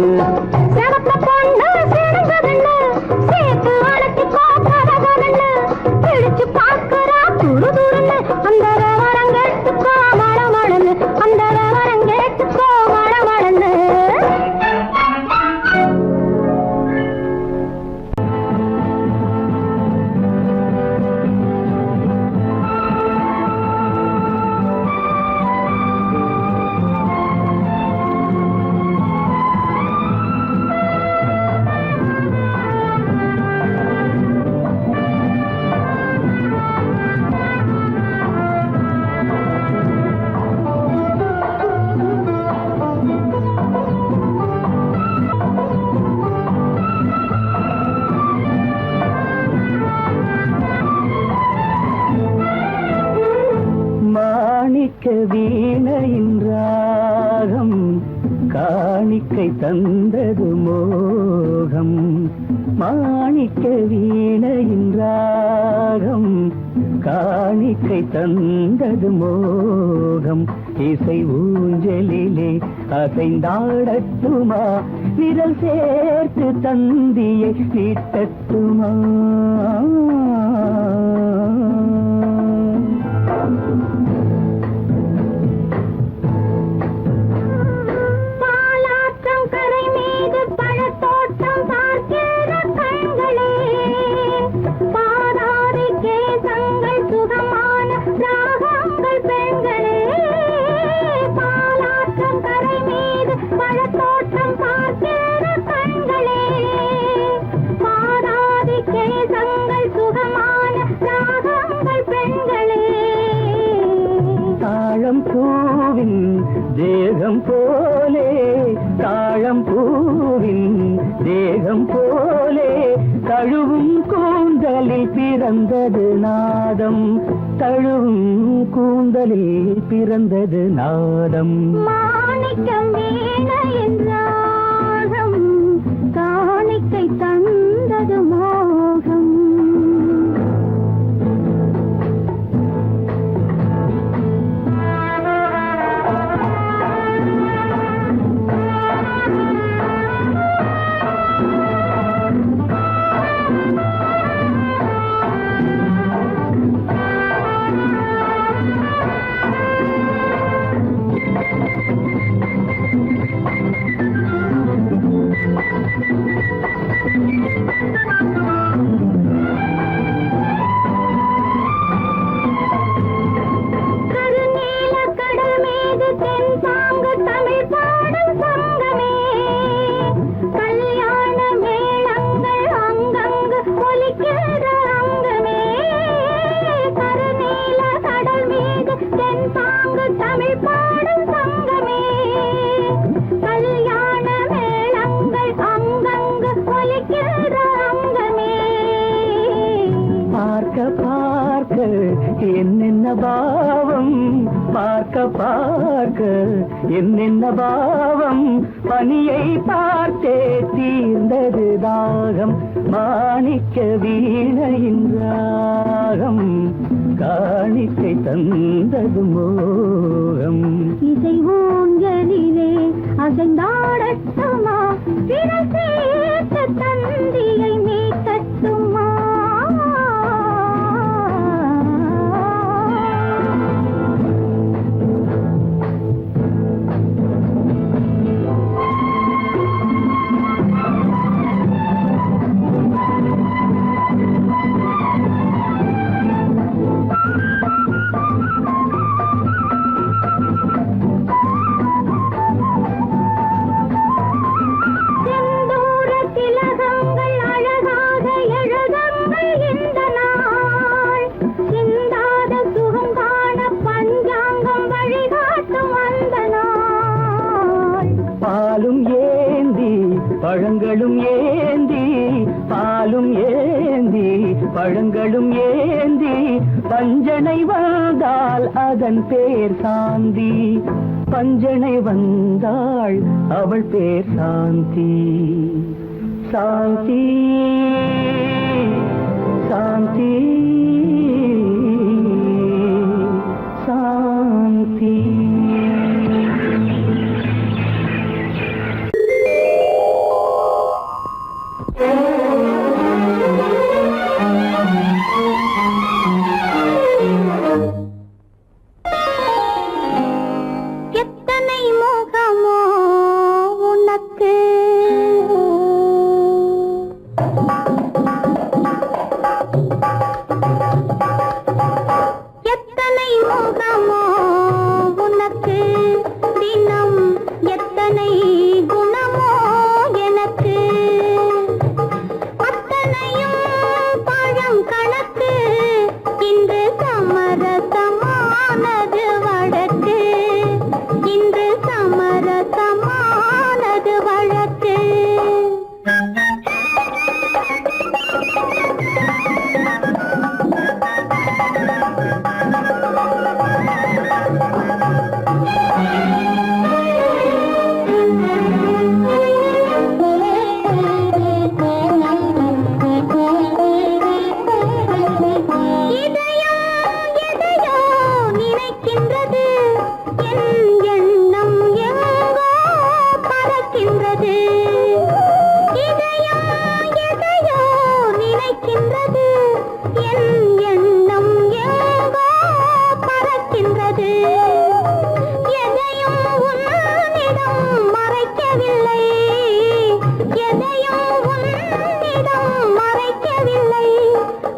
சிவத்த பொண்ணு சிறந்ததுன்னு சேர்த்து அழைச்சி பார்க்கறதுன்னு. பிடிச்சு பார்க்கறா துரு துருன்னு. அந்த வரங்கெட்டுக்கோ மடமடன்னு. அந்த வரங்கெட்டுக்கோ மடமடன்னு. மாணிக்க வீணையின் ராகம் காணிக்கை தந்தது மோகம். மாணிக்க வீணையின் ராகம் காணிக்கை தந்தது மோகம். இசை ஊஞ்சலிலே அசைந்தாடட்டுமா விரல் சேர்த்து தந்தியை நீட்டட்டுமா. பாலாற்றம் கரை மீது பழத்தோட்டம் பார்க்கிற கண்களே. பாதாதி கேசங்கள் சுகமான ராகங்கள் பெண்களே. பாலாற்றம் கரை மீது பழத்தோட்டம் பார்க்கிற கண்களே. பாதாதி கேசங்கள் சுகமான ராகங்கள் பெண்களே. தாழம் பூவின் தேகம் போலே தாழம் பூவின் தேகம் போலே தழுவும் கூந்தலில் பிறந்தது நாதம். தழுவும் கூந்தலில் பிறந்தது நாதம். மாணிக்கம் வீணையின் ராகம் காணிக்கை தந்தது மோகம். என்னென்ன பாவம் பார்க்க பார்க்க என்னென்ன பாவம் பனியை பார்த்தே தீர்ந்தது தாகம் மாணிக்க வீணையின் ராகம் காணிக்கை தந்தது மோகம் இசை ஊஞ்சலிலே அசைந்தாடட்டுமா விரல் சேர்த்த தந்தியை மீட்டட்டுமா பாலும் ஏந்தி பழங்களும் ஏந்தி பாலும் ஏந்தி பழங்களும் ஏந்தி பஞ்சனை வந்தால் அதன் பேர் சாந்தி பஞ்சனை வந்தாள் அவள் பேர் சாந்தி சாந்தி சாந்தி சாந்தி எத்தனை மோகமோ உனக்கு எத்தனை மோகமோ உனக்கு தினம் எத்தனை குணமோ எனக்கு அத்தனையும் பழம் கணக்கு இன்று சமரசமானது வழக்கு இன்று சமரசமானது வழக்கு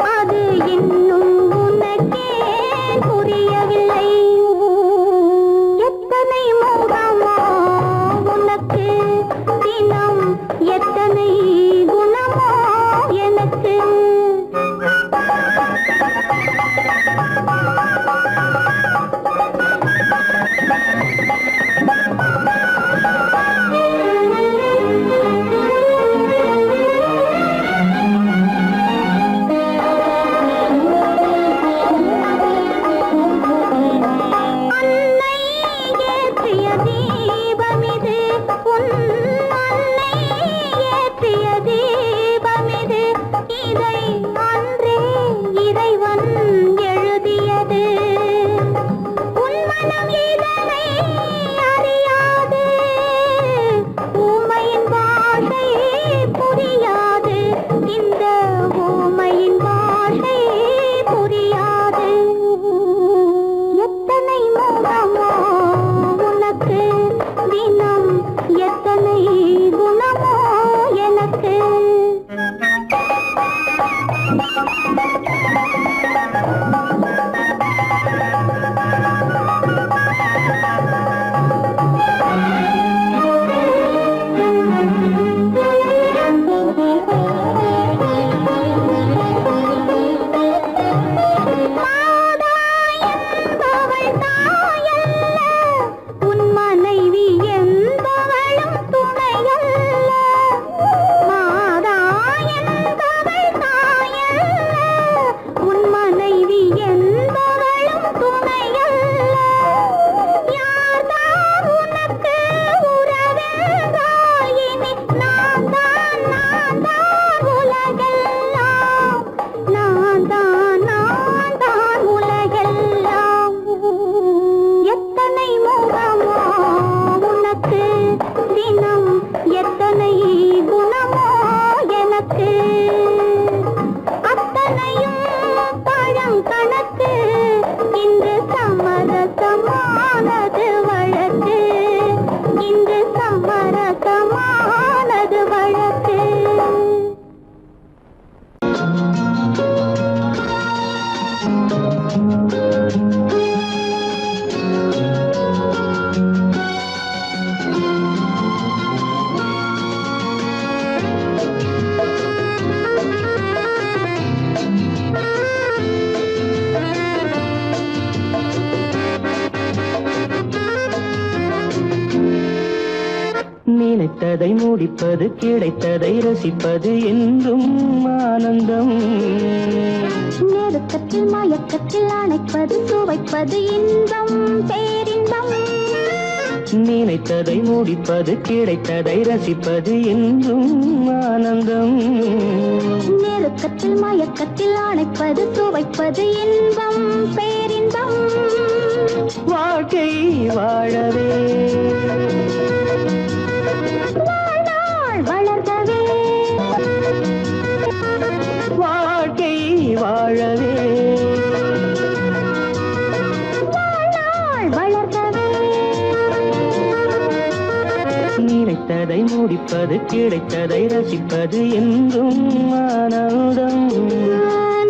அது இன்னும் உனக்கே புரியவில்லை நினைத்ததை முடிப்பது கிடைத்ததை ரசிப்பது என்றும் ஆனந்தம் நெருக்கத்தில் மயக்கத்தில் அணைப்பது சுவைப்பது இன்பம் பேரின்பம் நினைத்ததை முடிப்பது கிடைத்ததை ரசிப்பது என்றும் ஆனந்தம் நெருக்கத்தில் மயக்கத்தில் அணைப்பது சுவைப்பது இன்பம் பேரின்பம் வாழ்க்கை வாழவே வாழ்நாள் வளர்கவே வாழ்க்கை வாழவே வாழ்நாள் வளர்கவே நினைத்ததை முடிப்பது கிடைத்ததை ரசிப்பது என்றும் ஆனந்தம்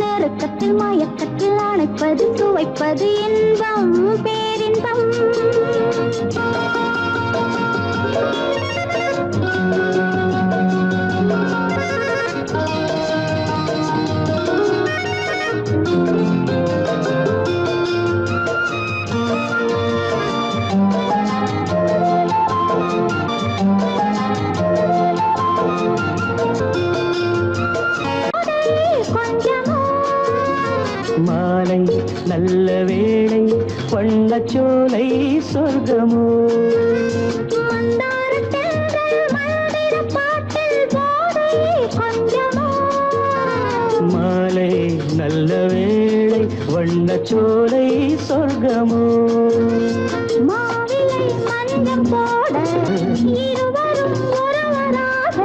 நெருக்கத்தில் மயக்கத்தில் அணைப்பது சுவைப்பது இன்பம் பேரின்பம் மாலை நல்ல வேளை வண்ணச்சோலை சொர்க்கமோ மாலை நல்ல வேளை வண்ணச்சோலை சொர்க்கமோ மாவிலை மஞ்சம் போட இருவரும் ஒருவராக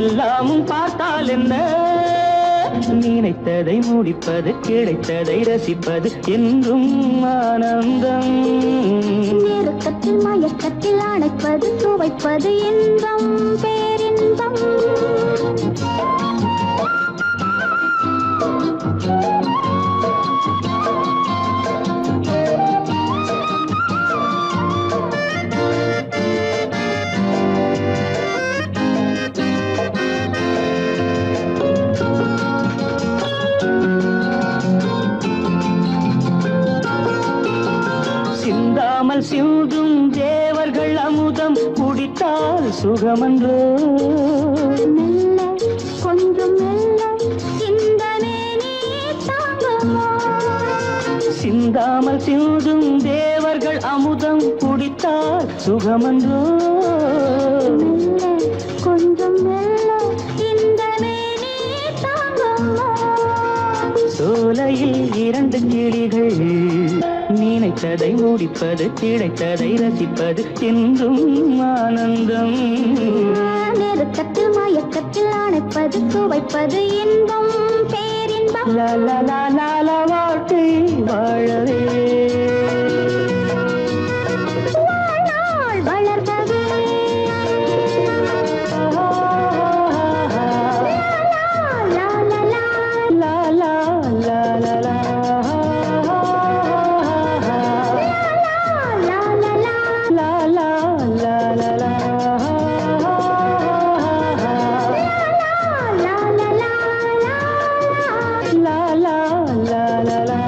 எல்லாமும் பார்த்தால் என்ன நினைத்ததை முடிப்பது கிடைத்ததை ரசிப்பது என்றும் ஆனந்தம் நெருக்கத்தில் மயக்கத்தில் அணைப்பது சுவைப்பது இன்பம் பேரின்பம் சிந்தாமல் சிந்தும் தேவர்கள் அமுதம் குடித்தால் சுகமன்றோ மெல்ல கொஞ்சம் மெல்ல இந்த மேனி தாங்குமோ சிந்தாமல் சிந்தும் தேவர்கள் அமுதம் குடித்தால் சுகமன்றோ மெல்ல கொஞ்சம் மெல்ல இந்த மேனி தாங்குமோ சோலையில் இரண்டு கிளிகள் நினைத்ததை முடிப்பது கிடைத்ததை ரசிப்பது என்றும் ஆனந்தம் நெருக்கத்தில் மயக்கத்தில் அணைப்பது சுவைப்பது இன்பம் பேரின்பம் லால வாழ்க்கை வாழவே வாழ்நாள் வளர்கவே லா லா லா லாலா லாலா லா லா லா லாலா லாலா லா லா லா லாலா லாலா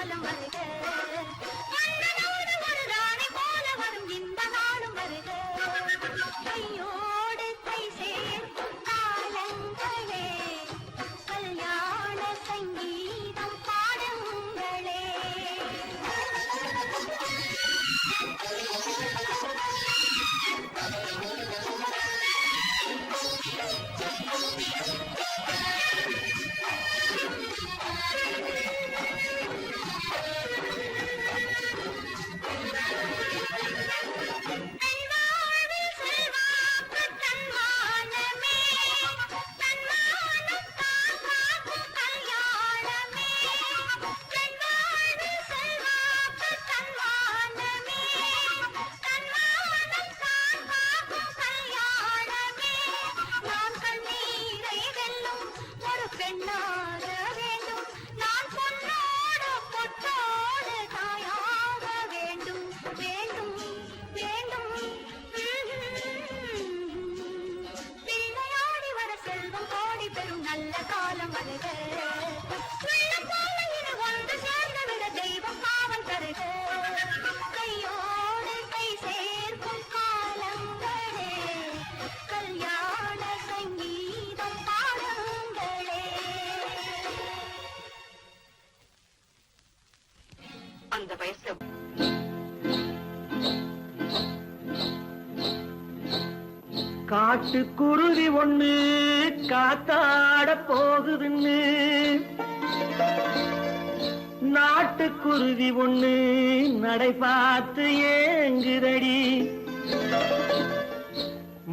காலம் வருக மன்னனோடு ஒரு ராணி போல வரும் இந்த நாளும் வருக கையோடு கை சேர்க்கும் காலங்களே கல்யாண சங்கீதம் பாடுங்களே பெண்ணாக வேண்டும் நான் பொன்னோடு பொட்டோடு தாயாக வேண்டும் வேண்டும் வேண்டும் பிள்ளையாடி வர செல்வம் கோடி பெறும் நல்ல காலம் வருக உள்ளம் போல இரு ஒன்று சேர்ந்து விட தெய்வம் காவல் தருக கையோடு கை சேர்க்கும் காலங்களே கல்யாண சங்கீதம் பாடுங்களே அந்த வயசுல காட்டுக்குருவி ஒண்ணு காத்தாட போகுதுன்னு நாட்டுக்குருவி ஒண்ணு நடை பார்த்து ஏங்குதடி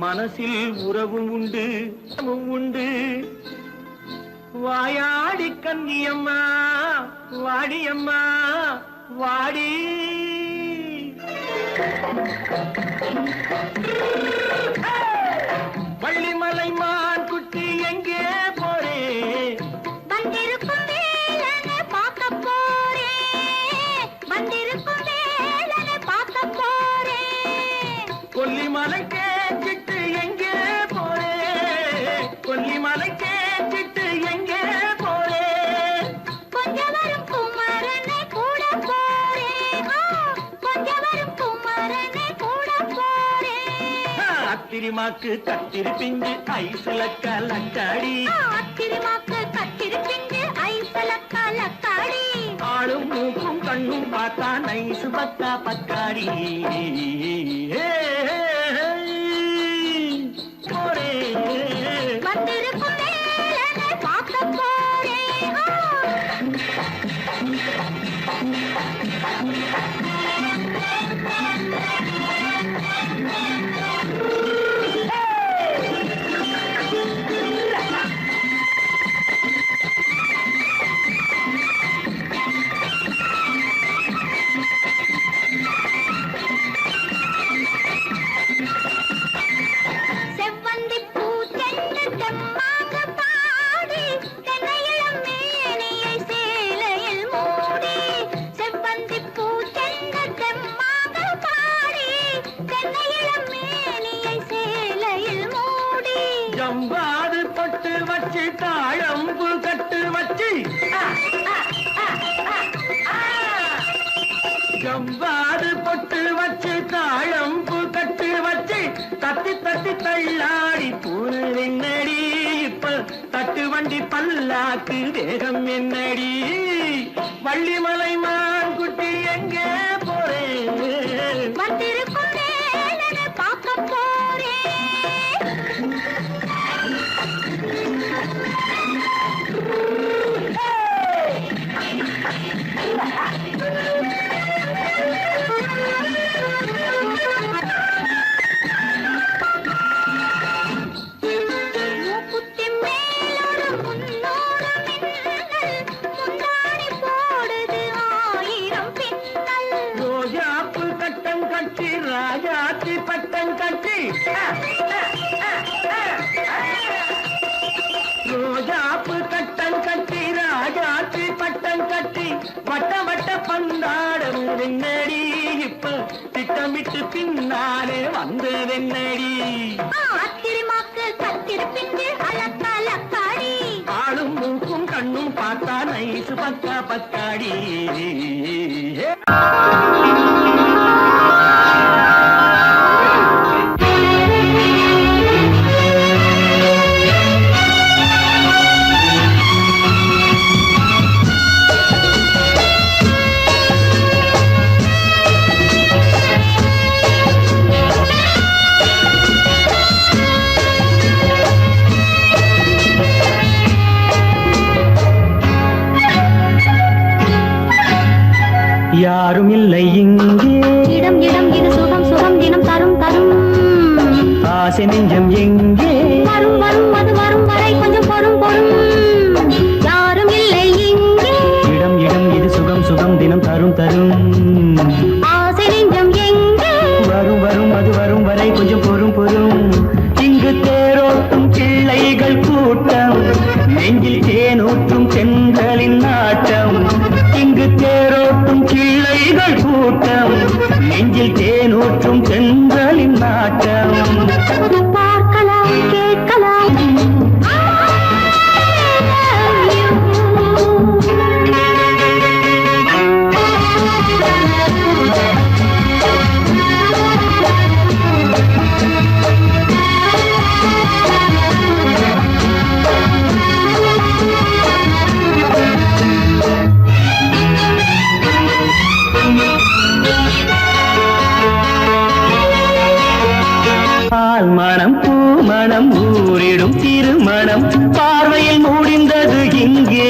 மனசில் உறவும் உண்டு உண்டு வாயாடி கன்னியம்மா வாடியம்மா வாடி வள்ளிமலை மான் குட்டி எங்கே போறே வந்திருக்கும் வேலனை பார்க்க போறேன் வந்திருக்கும் வேலனை பார்க்க போறேன் கொல்லிமலை கேட்டுட்டு எங்கே போறே கொல்லிமலை கேட்டுட்டு எங்கே போறே கொஞ்சம் வரும் குமரனை கூட போறேன் கொஞ்சம் வரும் குமரனை கூட போறேன் அத்திரிமாக்கு கத்திரி பிஞ்சு ஐசுல கலக்காடி அத்திரிமாக்கு கத்திரி பிஞ்சு ஐசல கலக்காடி ஆளும் மூக்கும் கண்ணும் பார்த்தா நைசு பத்தா பக்காடி போரே வந்திருக்கும் வேலனை பார்க்க போறேன் செவ்வந்தி பூ தென்று தெம்மாக பாடி தென்னையிளம் மேனியை சேலையில் மூடி செவ்வந்தி பூ தென்று தெம்மாக பாடி தென்னையிளம் மேனியை சேலையில் மூடி ஜம்பாது பொட்டு வச்சு தாழம்பு கட்டு வச்சு ஜம்பாது பொட்டு வச்சு தாழம்பு கட்டு வச்சு தட்டி தட்டி தள்ளாடி பூரு என்னடி இப்ப தட்டு வண்டி பல்லாக்கு வேகம் என்னடி வள்ளிமலை மான் குட்டி எங்கே போறேன் வந்திருக்கும் வேலனை பார்க்க போறேன் மூக்குத்தி மேலோடு முன்னோடு மின்னல் முந்தாணி போடுது ஆயிரம் பின்னல் ரோஜாப்பு கட்டம் கட்டி ராஜாத்தி பட்டம் கட்டி ரோஜாப்பு கட்டம் கட்டி ராஜாத்தி பட்டம் கட்டி வட்ட வட்ட பந்தாடம் என்னடி இப்ப திட்டமிட்டு பின்னாலே வந்ததென்னடி அத்திரிமாக்கு கத்திரி பிஞ்சு அலக்காடி ஆளும் மூக்கும் கண்ணும் பார்த்தா நைசு பக்கா பக்காடி. யாரும் இல்லை இங்கே, இடம் இடம் இது சுகம் சுகம் தினம் தரும் தரும். ஆசை நெஞ்சம் எங்கே, வரும் வரும் அது வரும் வரை கொஞ்சம் பொறும் பொறும். யாரும் இல்லை இங்கே, இடம் இடம் இது சுகம் சுகம் தினம் தரும் தரும். ஆசை நெஞ்சம் எங்கே, வரும் வரும் அது வரும் வரை கொஞ்சம் பொறும் பொறும். இங்கு தேரோட்டும் பிள்ளைகள் கூட்டம், நெஞ்சில் தேனூற்றும் செங்கலின் நாட்டம். இங்கு தேரோட்டும் பிள்ளைகள் கூட்டம், நெஞ்சில் தேனூற்றும் செங்கலின் நாட்டம். பார்க்கலாம் கேட்கலாம். பால் மணம் பூ மணம் ஊரிடும் திருமணம் பார்வையில் முடிந்தது இங்கே.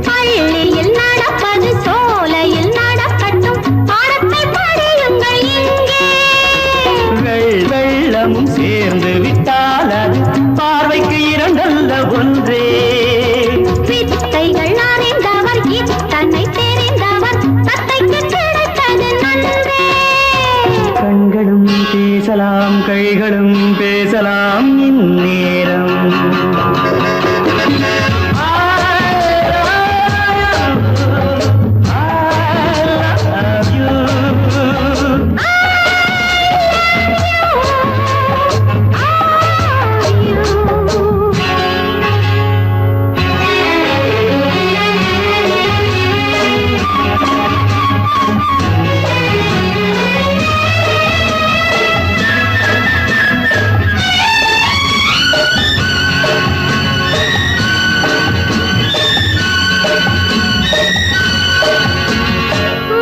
பள்ளியில் நடப்பது சோலையில் நடக்கட்டும், பாடத்தை படியுங்கள் இங்கே. வெள்ளமும் சேர்ந்து விட்டால் அது பார்வைக்கு இரண்டல்ல ஒன்றே. வித்தைகள் அறிந்தவர் இத்தனை தெரிந்தவர், தத்தைக்கு கிடைத்தது நன்றே. கண்களும் பேசலாம் கைகளும் பேசலாம் இந்நேரம்.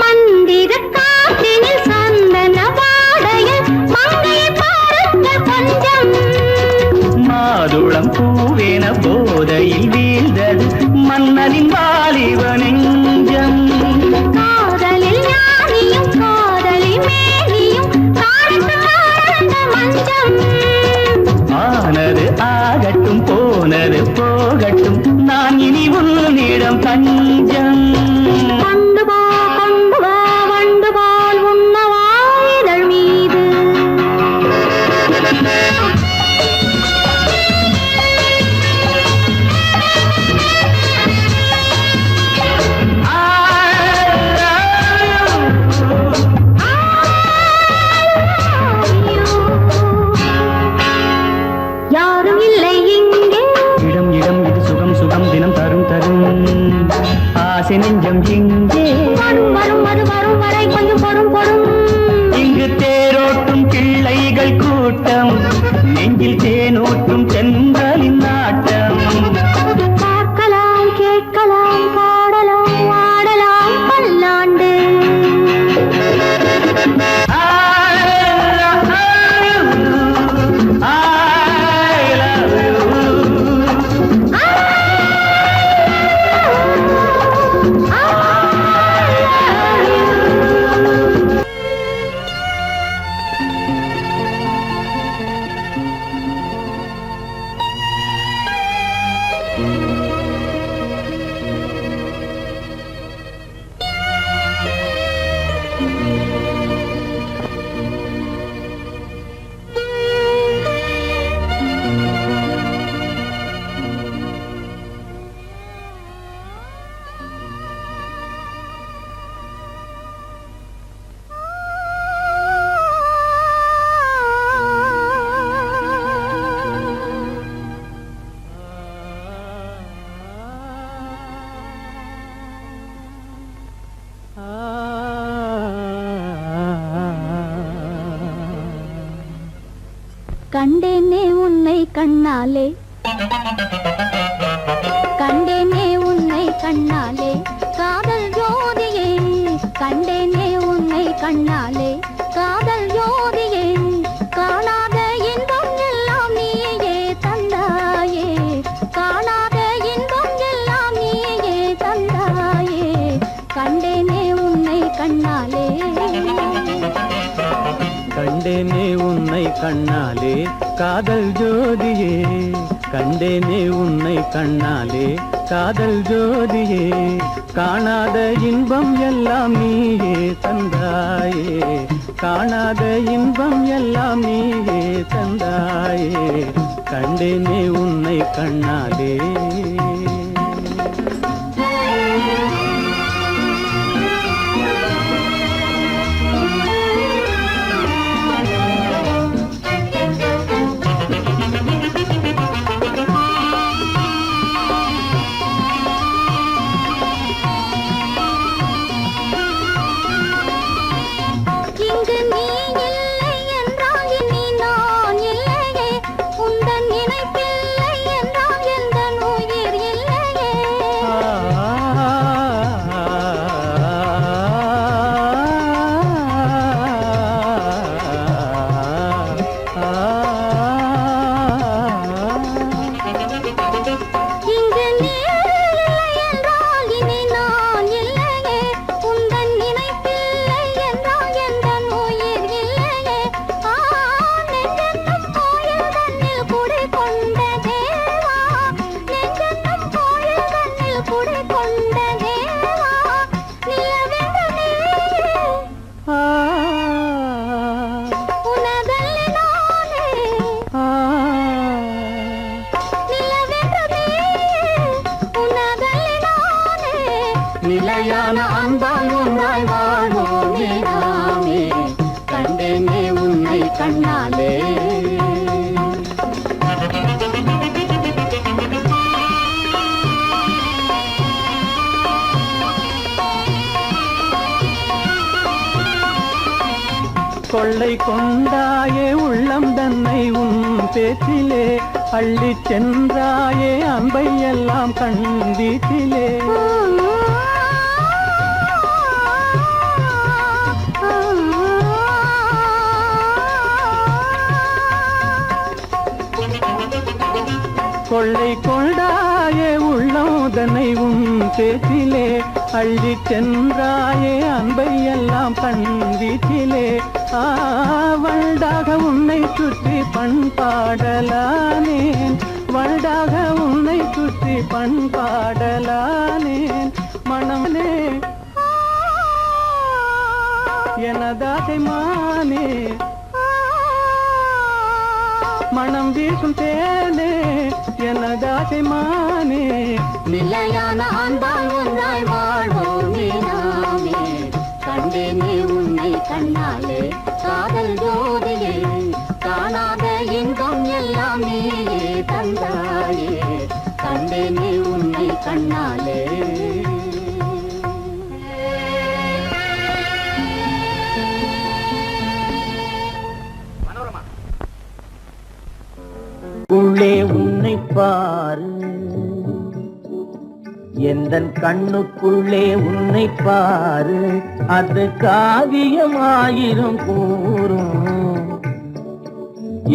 மந்திர காற்றினில் சந்தன வாடையில் மங்கையை பார்க்க கொஞ்சம். மாதுளம் பூவேன போதையில் வீழ்ந்தது மன்னனின் வாலிப நெஞ்சம். காதலில் ஞானியும் காதலி மேனியும் காணட்டும் ஆனந்த மஞ்சம். ஆனது ஆகட்டும் போனது போகட்டும், நான் இனி உன்னிடம் தஞ்சம். கொண்டு வா வண்டு போல் உண்ணவா இதழ் மீது. யாரும் இல்லை இங்கே, இடம் இடம் இது சுகம் சுகம் தினம் தரும் தரும். ஆசை நெஞ்சம் எங்கே, வரும் வரும் அது வரும் வரை கொஞ்சம் பொறும் பொறும். இங்கு தேரோட்டும் பிள்ளைகள் கூட்டம், நெஞ்சில் தேனூற்றும் சென்றலின் நாட்டம். பார்க்கலாம் கேட்கலாம் பாடலாம் ஆடலாம் பல்லாண்டு. கண்டேனே உன்னை கண்ணாலே கண்டேனே உன்னை கண்ணாலே காதல் ஜோதியே கண்டேனே உன்னை கண்ணாலே காதல் ஜோதியே காணாத இன்பம் எல்லாம் நீயே தந்தாயே காணாத இன்பம் எல்லாம் நீயே தந்தாயே கண்டேனே உன்னை கண்ணாலே கண்டேனே உன்னை கண்ணாலே காதல் ஜோதியே கண்டேனே உன்னை கண்ணாலே காதல் ஜோதியே காணாத இன்பம் எல்லாம் நீயே தந்தாயே காணாத இன்பம் எல்லாம் நீயே தந்தாயே கண்டேனே உன்னை கண்ணாலே நிலையான அன்பால் ஒன்றாய் வாழ்வோமே நாமே கண்டேனே உன்னை கண்ணாலே கொள்ளை கொண்டாயே உள்ளம் தன்னை உன் பேச்சிலே அள்ளிச் சென்றாயே அன்பை எல்லாம் கண் வீட்டிலே கொள்ளை கொண்டாயே உள்ளோதனை உன் பேச்சிலே அள்ளிச் சென்றாயே அன்பை எல்லாம் கண் வீட்டிலே வண்டாக உன்னை சுற்றி பண்பாடலானேன் வண்டாக உன்னை சுற்றி பண்பாடலானேன் மனமே எனதாசை மானே மனம் வீசும் தேனே எனதாசை மானே நிலையான அன்பால் ஒன்றாய் வாழ்வோமே நாமே கண்டேனே உன்னை கண்ணாலே காதல் ஜோதியே காணாத இன்பம் எல்லாம் நீயே தந்தாயே கண்டேனே உன்னை கண்ணாலே உள்ளே உன்னை பாரு எந்தன் கண்ணுக்குள்ளே உன்னை பாரு அது காவியமாயிரும் கூறும்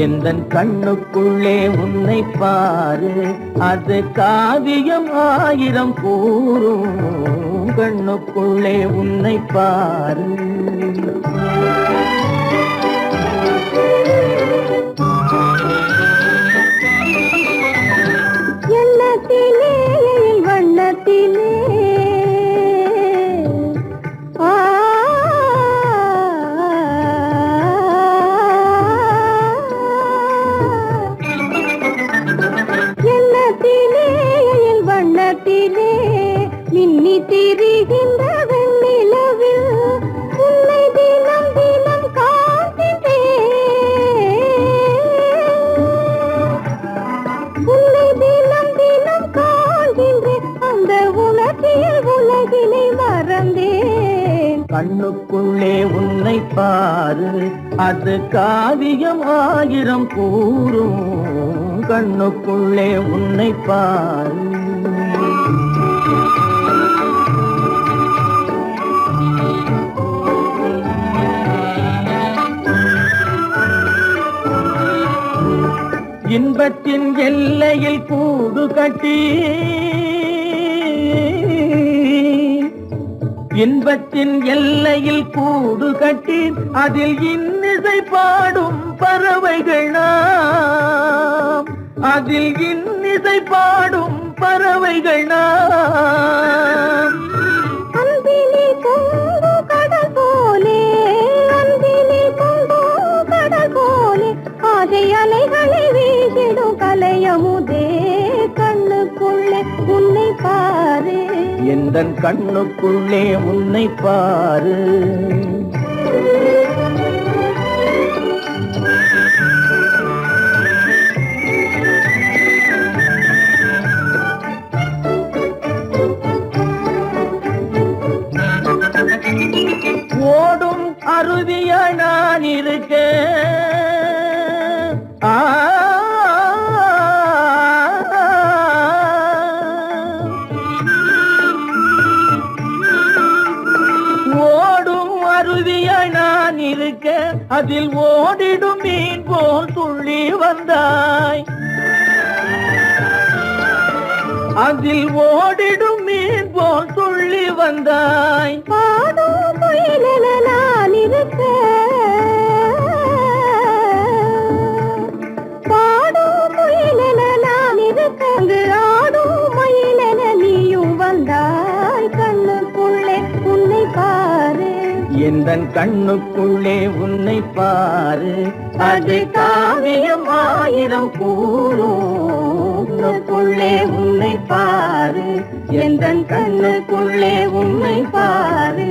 எந்தன் கண்ணுக்குள்ளே உன்னை பாரு அது காவியம் ஆயிரம் கூறும் கண்ணுக்குள்ளே உன்னை பாரு எண்ணத்திலே வண்ணத்திலே எண்ணத்திலே வண்ணத்திலே மின்னி திரிகின்ற வெண்ணிலவில் உன்னை தினம் தினம் காண்கின்றேன் உன்னை தினம் தினம் காண்கின்றேன் அந்த உணர்ச்சி கண்ணுக்குள்ளே உன்னை பாரு, அது காவியம் ஆயிரம் கூறும். கண்ணுக்குள்ளே உன்னை பாரு. இன்பத்தின் எல்லையில் கூடு கட்டி, இன்பத்தின் எல்லையில் கூடு கட்டி, அதில் இன்னிசை பாடும் பறவைகள் நாம், அதில் இன்னிசை பாடும் பறவைகள் நாம். அன்பிலே பொங்கு கடல் போலே, அன்பிலே பொங்கு கடல் போலே, ஆசை அலைகளை வீசிடும் கலையமுதே, கண்ணுக்குள்ளே உன்னை பாரு, எந்தன் கண்ணுக்குள்ளே உன்னை பாரு. ஓடும் அருவியா நான் இருக்க, ஓடும் அருவியா நான் இருக்க, அதில் ஓடிடும் மீன் போல் துள்ளி வந்தாய், அதில் ஓடிடும் மீன் போல் துள்ளி வந்தாய். பாடும் முயலென நான் இருக்க, பாடும் முயலென நான் இருக்க, ஆடும் மயிலென நீயும் வந்தாய், கண்ணுக்குள்ளே உன்னை பாரு, எந்தன் கண்ணுக்குள்ளே உன்னை பாரு, அது காவியம் ஆயிரம் கூறும். கண்ணுக்குள்ளே உன்னை பாரு, எந்தன் கண்ணுக்குள்ளே உன்னை பாரு.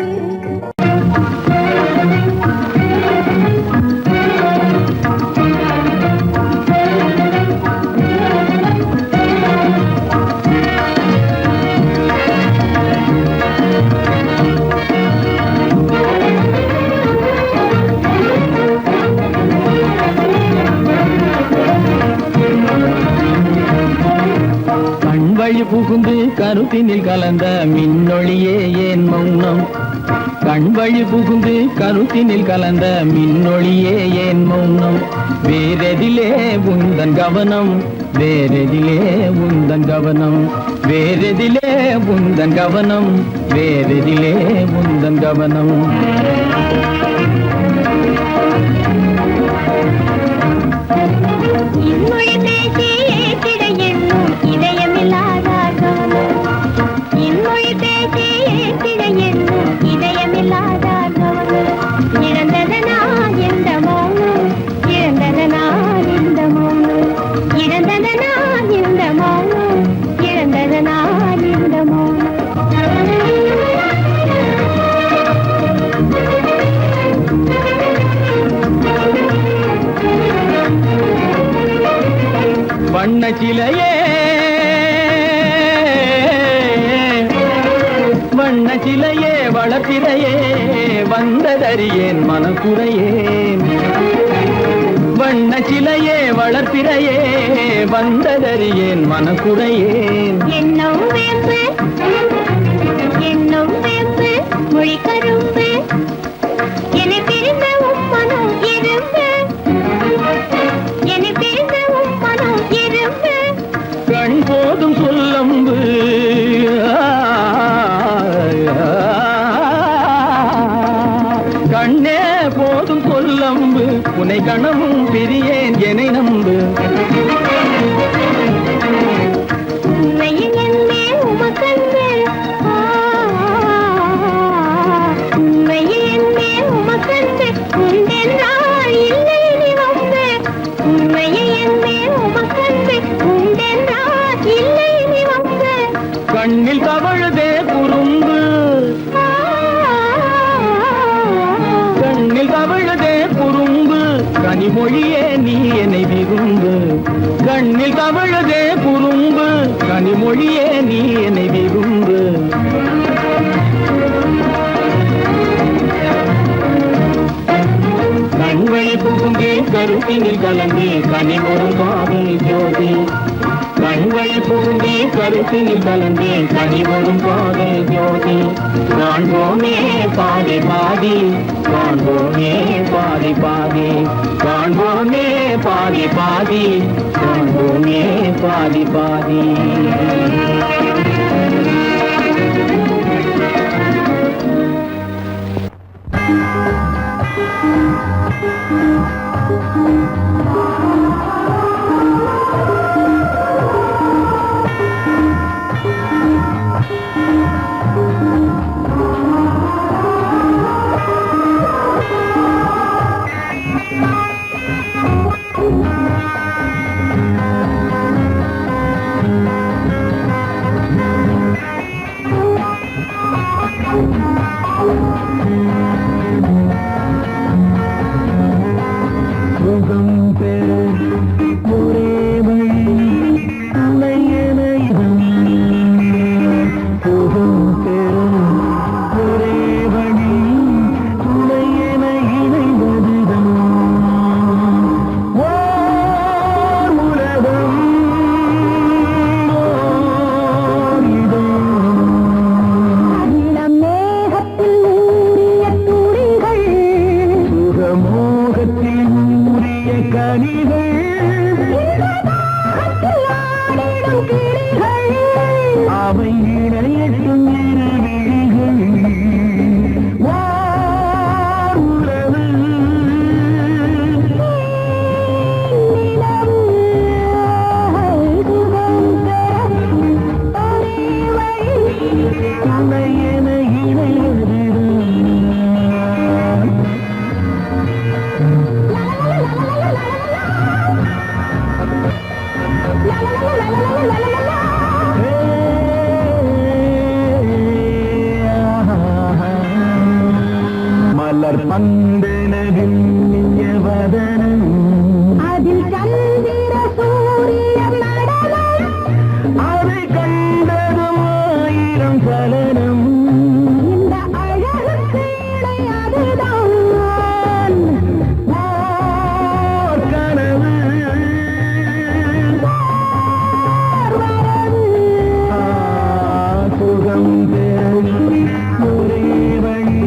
கண்வழி புகுந்து கருத்தினில் கலந்த மின்னொளியே ஏன் மௌனம், கண்வழி புகுந்து கருத்தினில் கலந்த மின்னொளியே ஏன் மௌனம், வேறெதிலே உந்தன் கவனம், வேறெதிலே உந்தன் கவனம், வேறெதிலே உந்தன் கவனம், வேறெதிலே உந்தன் கவனம். இன்மொழி பேசி ஏற்றிட எண்ணும் இதயமில்லாதார் கவனம், இன்மொழி பேசி ஏற்றிட எண்ணும் இதயமில்லாதார் கவனம், இழந்ததனா எந்த மௌனம், இழந்ததனா இந்த மௌனம், இழந்ததனா இந்த மௌனம், இழந்ததனா இந்த மௌனம். வண்ண சிலையே, வண்ண சிலையே வளர்த்திரையே, வந்ததறியேன் மனக்குறையேன், வண்ண சிலையே வளர்த்திரையே, வந்ததறியேன் மனக்குறையேன். எண்ணம் வேம்பு, எண்ணம் வேம்பு, மொழி கரும்பு, என்னை பிரிந்த உம்மனம் இரும்பு, என்னை பிரிந்த உம்மனம் இரும்பு, கண் போதும் சொல்லம்பு, கண்ணே போதும் சொல்லம்பு, உனை கணமும் பிரியேன் என்னை நம்பு. உண்மையில் என்னே உமக்கன்று, உண்மையில் என்னே உமக்கன்று, உண்டென்றால் இல்லை நீ வந்து, உண்மையில் என்னே உமக்கன்று, உண்டென்றால் இல்லை நீ வந்து, கண்ணில் தவழுதே குறும்பு, கண்ணில் தவழுதே குறும்பு, கனிமொழியே நீ என்னை விரும்பு, கண்ணில் தவழுதே குறும்பு, கனிமொழியே நீ என்னை விரும்பு. கருத்தினில் கலந்தே கனிமொரு காதல் ஜோதி கண்கள் பூண்டி கருத்தினில் கலந்தே கனிமொரும் காதல் ஜோதி காண்போமே பாதி பாதி காண்போமே பாதி பாதி காண்போமே பாதி பாதி காண்போமே பாதி பாதி மலர் பந்தனதில் வதனம் அதில் சந்திர சூரிய நடனம் அதை கண்டதும் ஆயிரம் சலனம் இந்த அழகுக்கு இணை அதுதான் ஓர் கனவு சுகம் பெறும் ஒரே வழி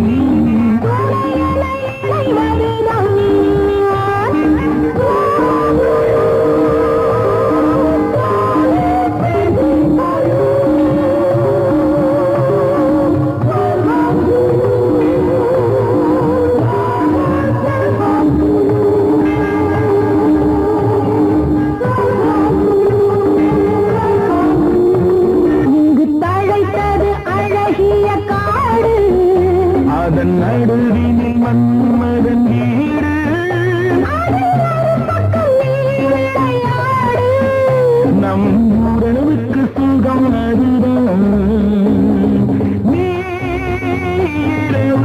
இங்கு தழைத்தது அழகிய காடு அதன் நடுவினில் மன்மதன் வீடு விளையாடு நம் உறவுக்கு சுகம் அதுதான் நீரவு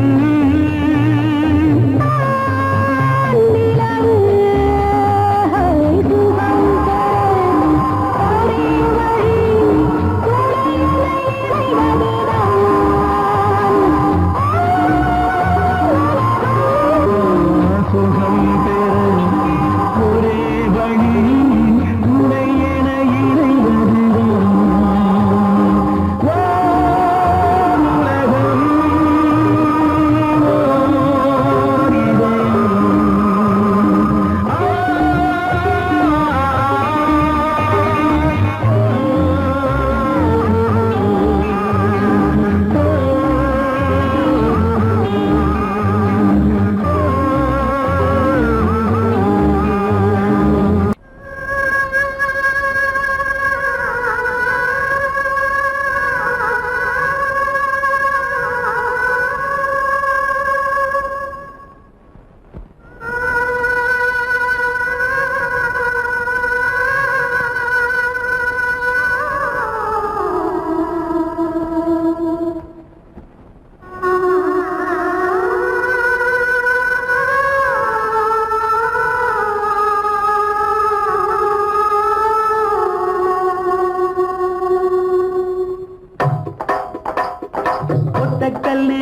சுகம் பெறும் ஒரே வழி துணை என இறைவதுதான்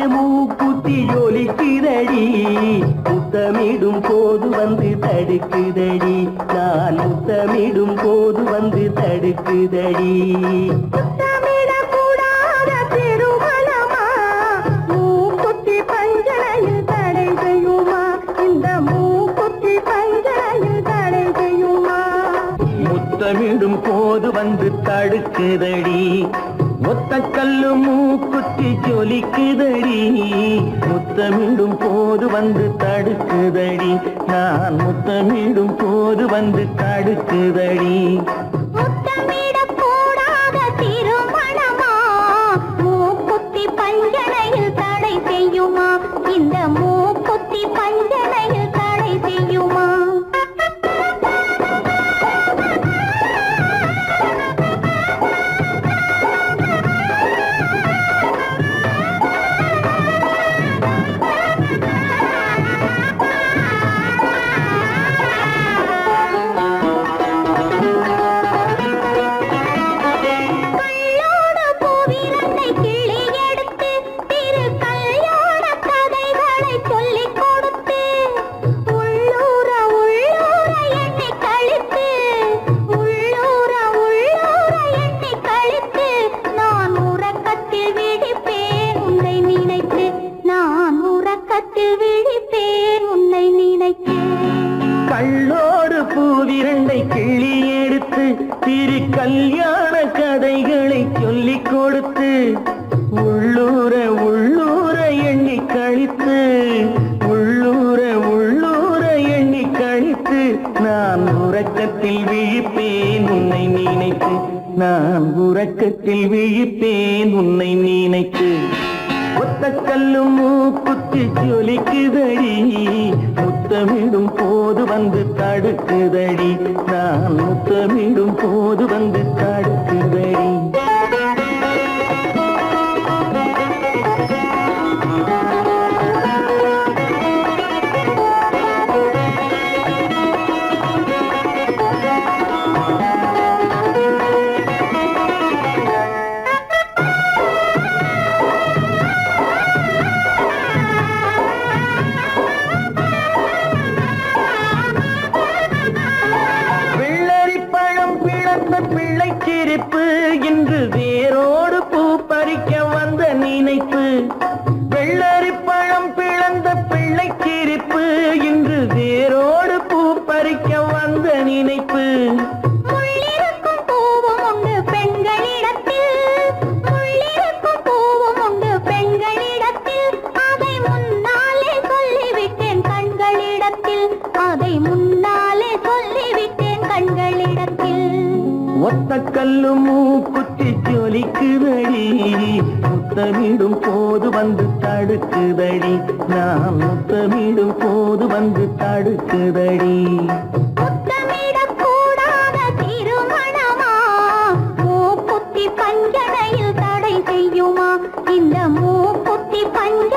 மூக்குத்தி ஜொலிக்குதடி முத்தமிடும் போது வந்து தடுக்குதடி நான் முத்தமிடும் போது வந்து தடுக்குதடி முத்தமிடக்கூடாத திருமணமா மூக்குத்தி பஞ்சனையில் தடை செய்யுமா இந்த மூக்குத்தி பஞ்சனையில் தடை செய்யுமா முத்தமிடும் போது வந்து தடுக்குதடி ஒத்த கல்லு மூக்குத்தி ஜொலிக்குதடி முத்தமிடும் போது வந்து தடுக்குதடி நான் முத்தமிடும் போது வந்து தடுக்குதடி முத்தமிடக்கூடாத திருமணமா மூக்குத்தி பஞ்சனையில் தடை செய்யுமா இந்த மூக்குத்தி பஞ்சனையில் தடை செய்யுமா கள்ளோடு பூவிரண்டை கிள்ளி எடுத்து திரு கல்யாண கதைகளை சொல்லிக் கொடுத்து உள்ளூர உள்ளூர எண்ணி கழித்து உள்ளூர உள்ளூர எண்ணி கழித்து நான் உறக்கத்தில் விழிப்பேன் உன்னை நினைத்து நான் உறக்கத்தில் விழிப்பேன் உன்னை நினைத்து ஒத்த கல்லு மூக்குத்தி ஜொலிக்குதடி முத்தமிடும் போது வந்து தடுக்குதடி நான் முத்தமிடும் போது வந்து தடுக்குதடி பிள்ளை சிரிப்பு இன்று வேரோடு பூ பறிக்க வந்த நினைப்பு வெள்ளரி பழம் பிளந்த பிள்ளை சிரிப்பு இன்று வேரோடு பூ பறிக்க வந்த நினைப்பு முள்ளிருக்கும் பூவும் உண்டு பெண்களிடத்தில் முள்ளிருக்கும் பூவும் உண்டு பெண்களிடத்தில் அதை முன்னாலே சொல்லிவிட்டேன் கண்களிடத்தில் அதை முன்னாலே சொல்லிவிட்டேன் கண்களிடத்தில் ஒத்த கல்லு மூக்குத்தி ஜொலிக்குதடி முத்தமிடும் போது வந்து தடுக்குதடி நான் முத்தமிடும் போது வந்து தடுக்குதடி முத்தமிடக்கூடாத திருமணமா மூக்குத்தி பஞ்சனையில் தடை செய்யுமா இந்த மூக்குத்தி பஞ்ச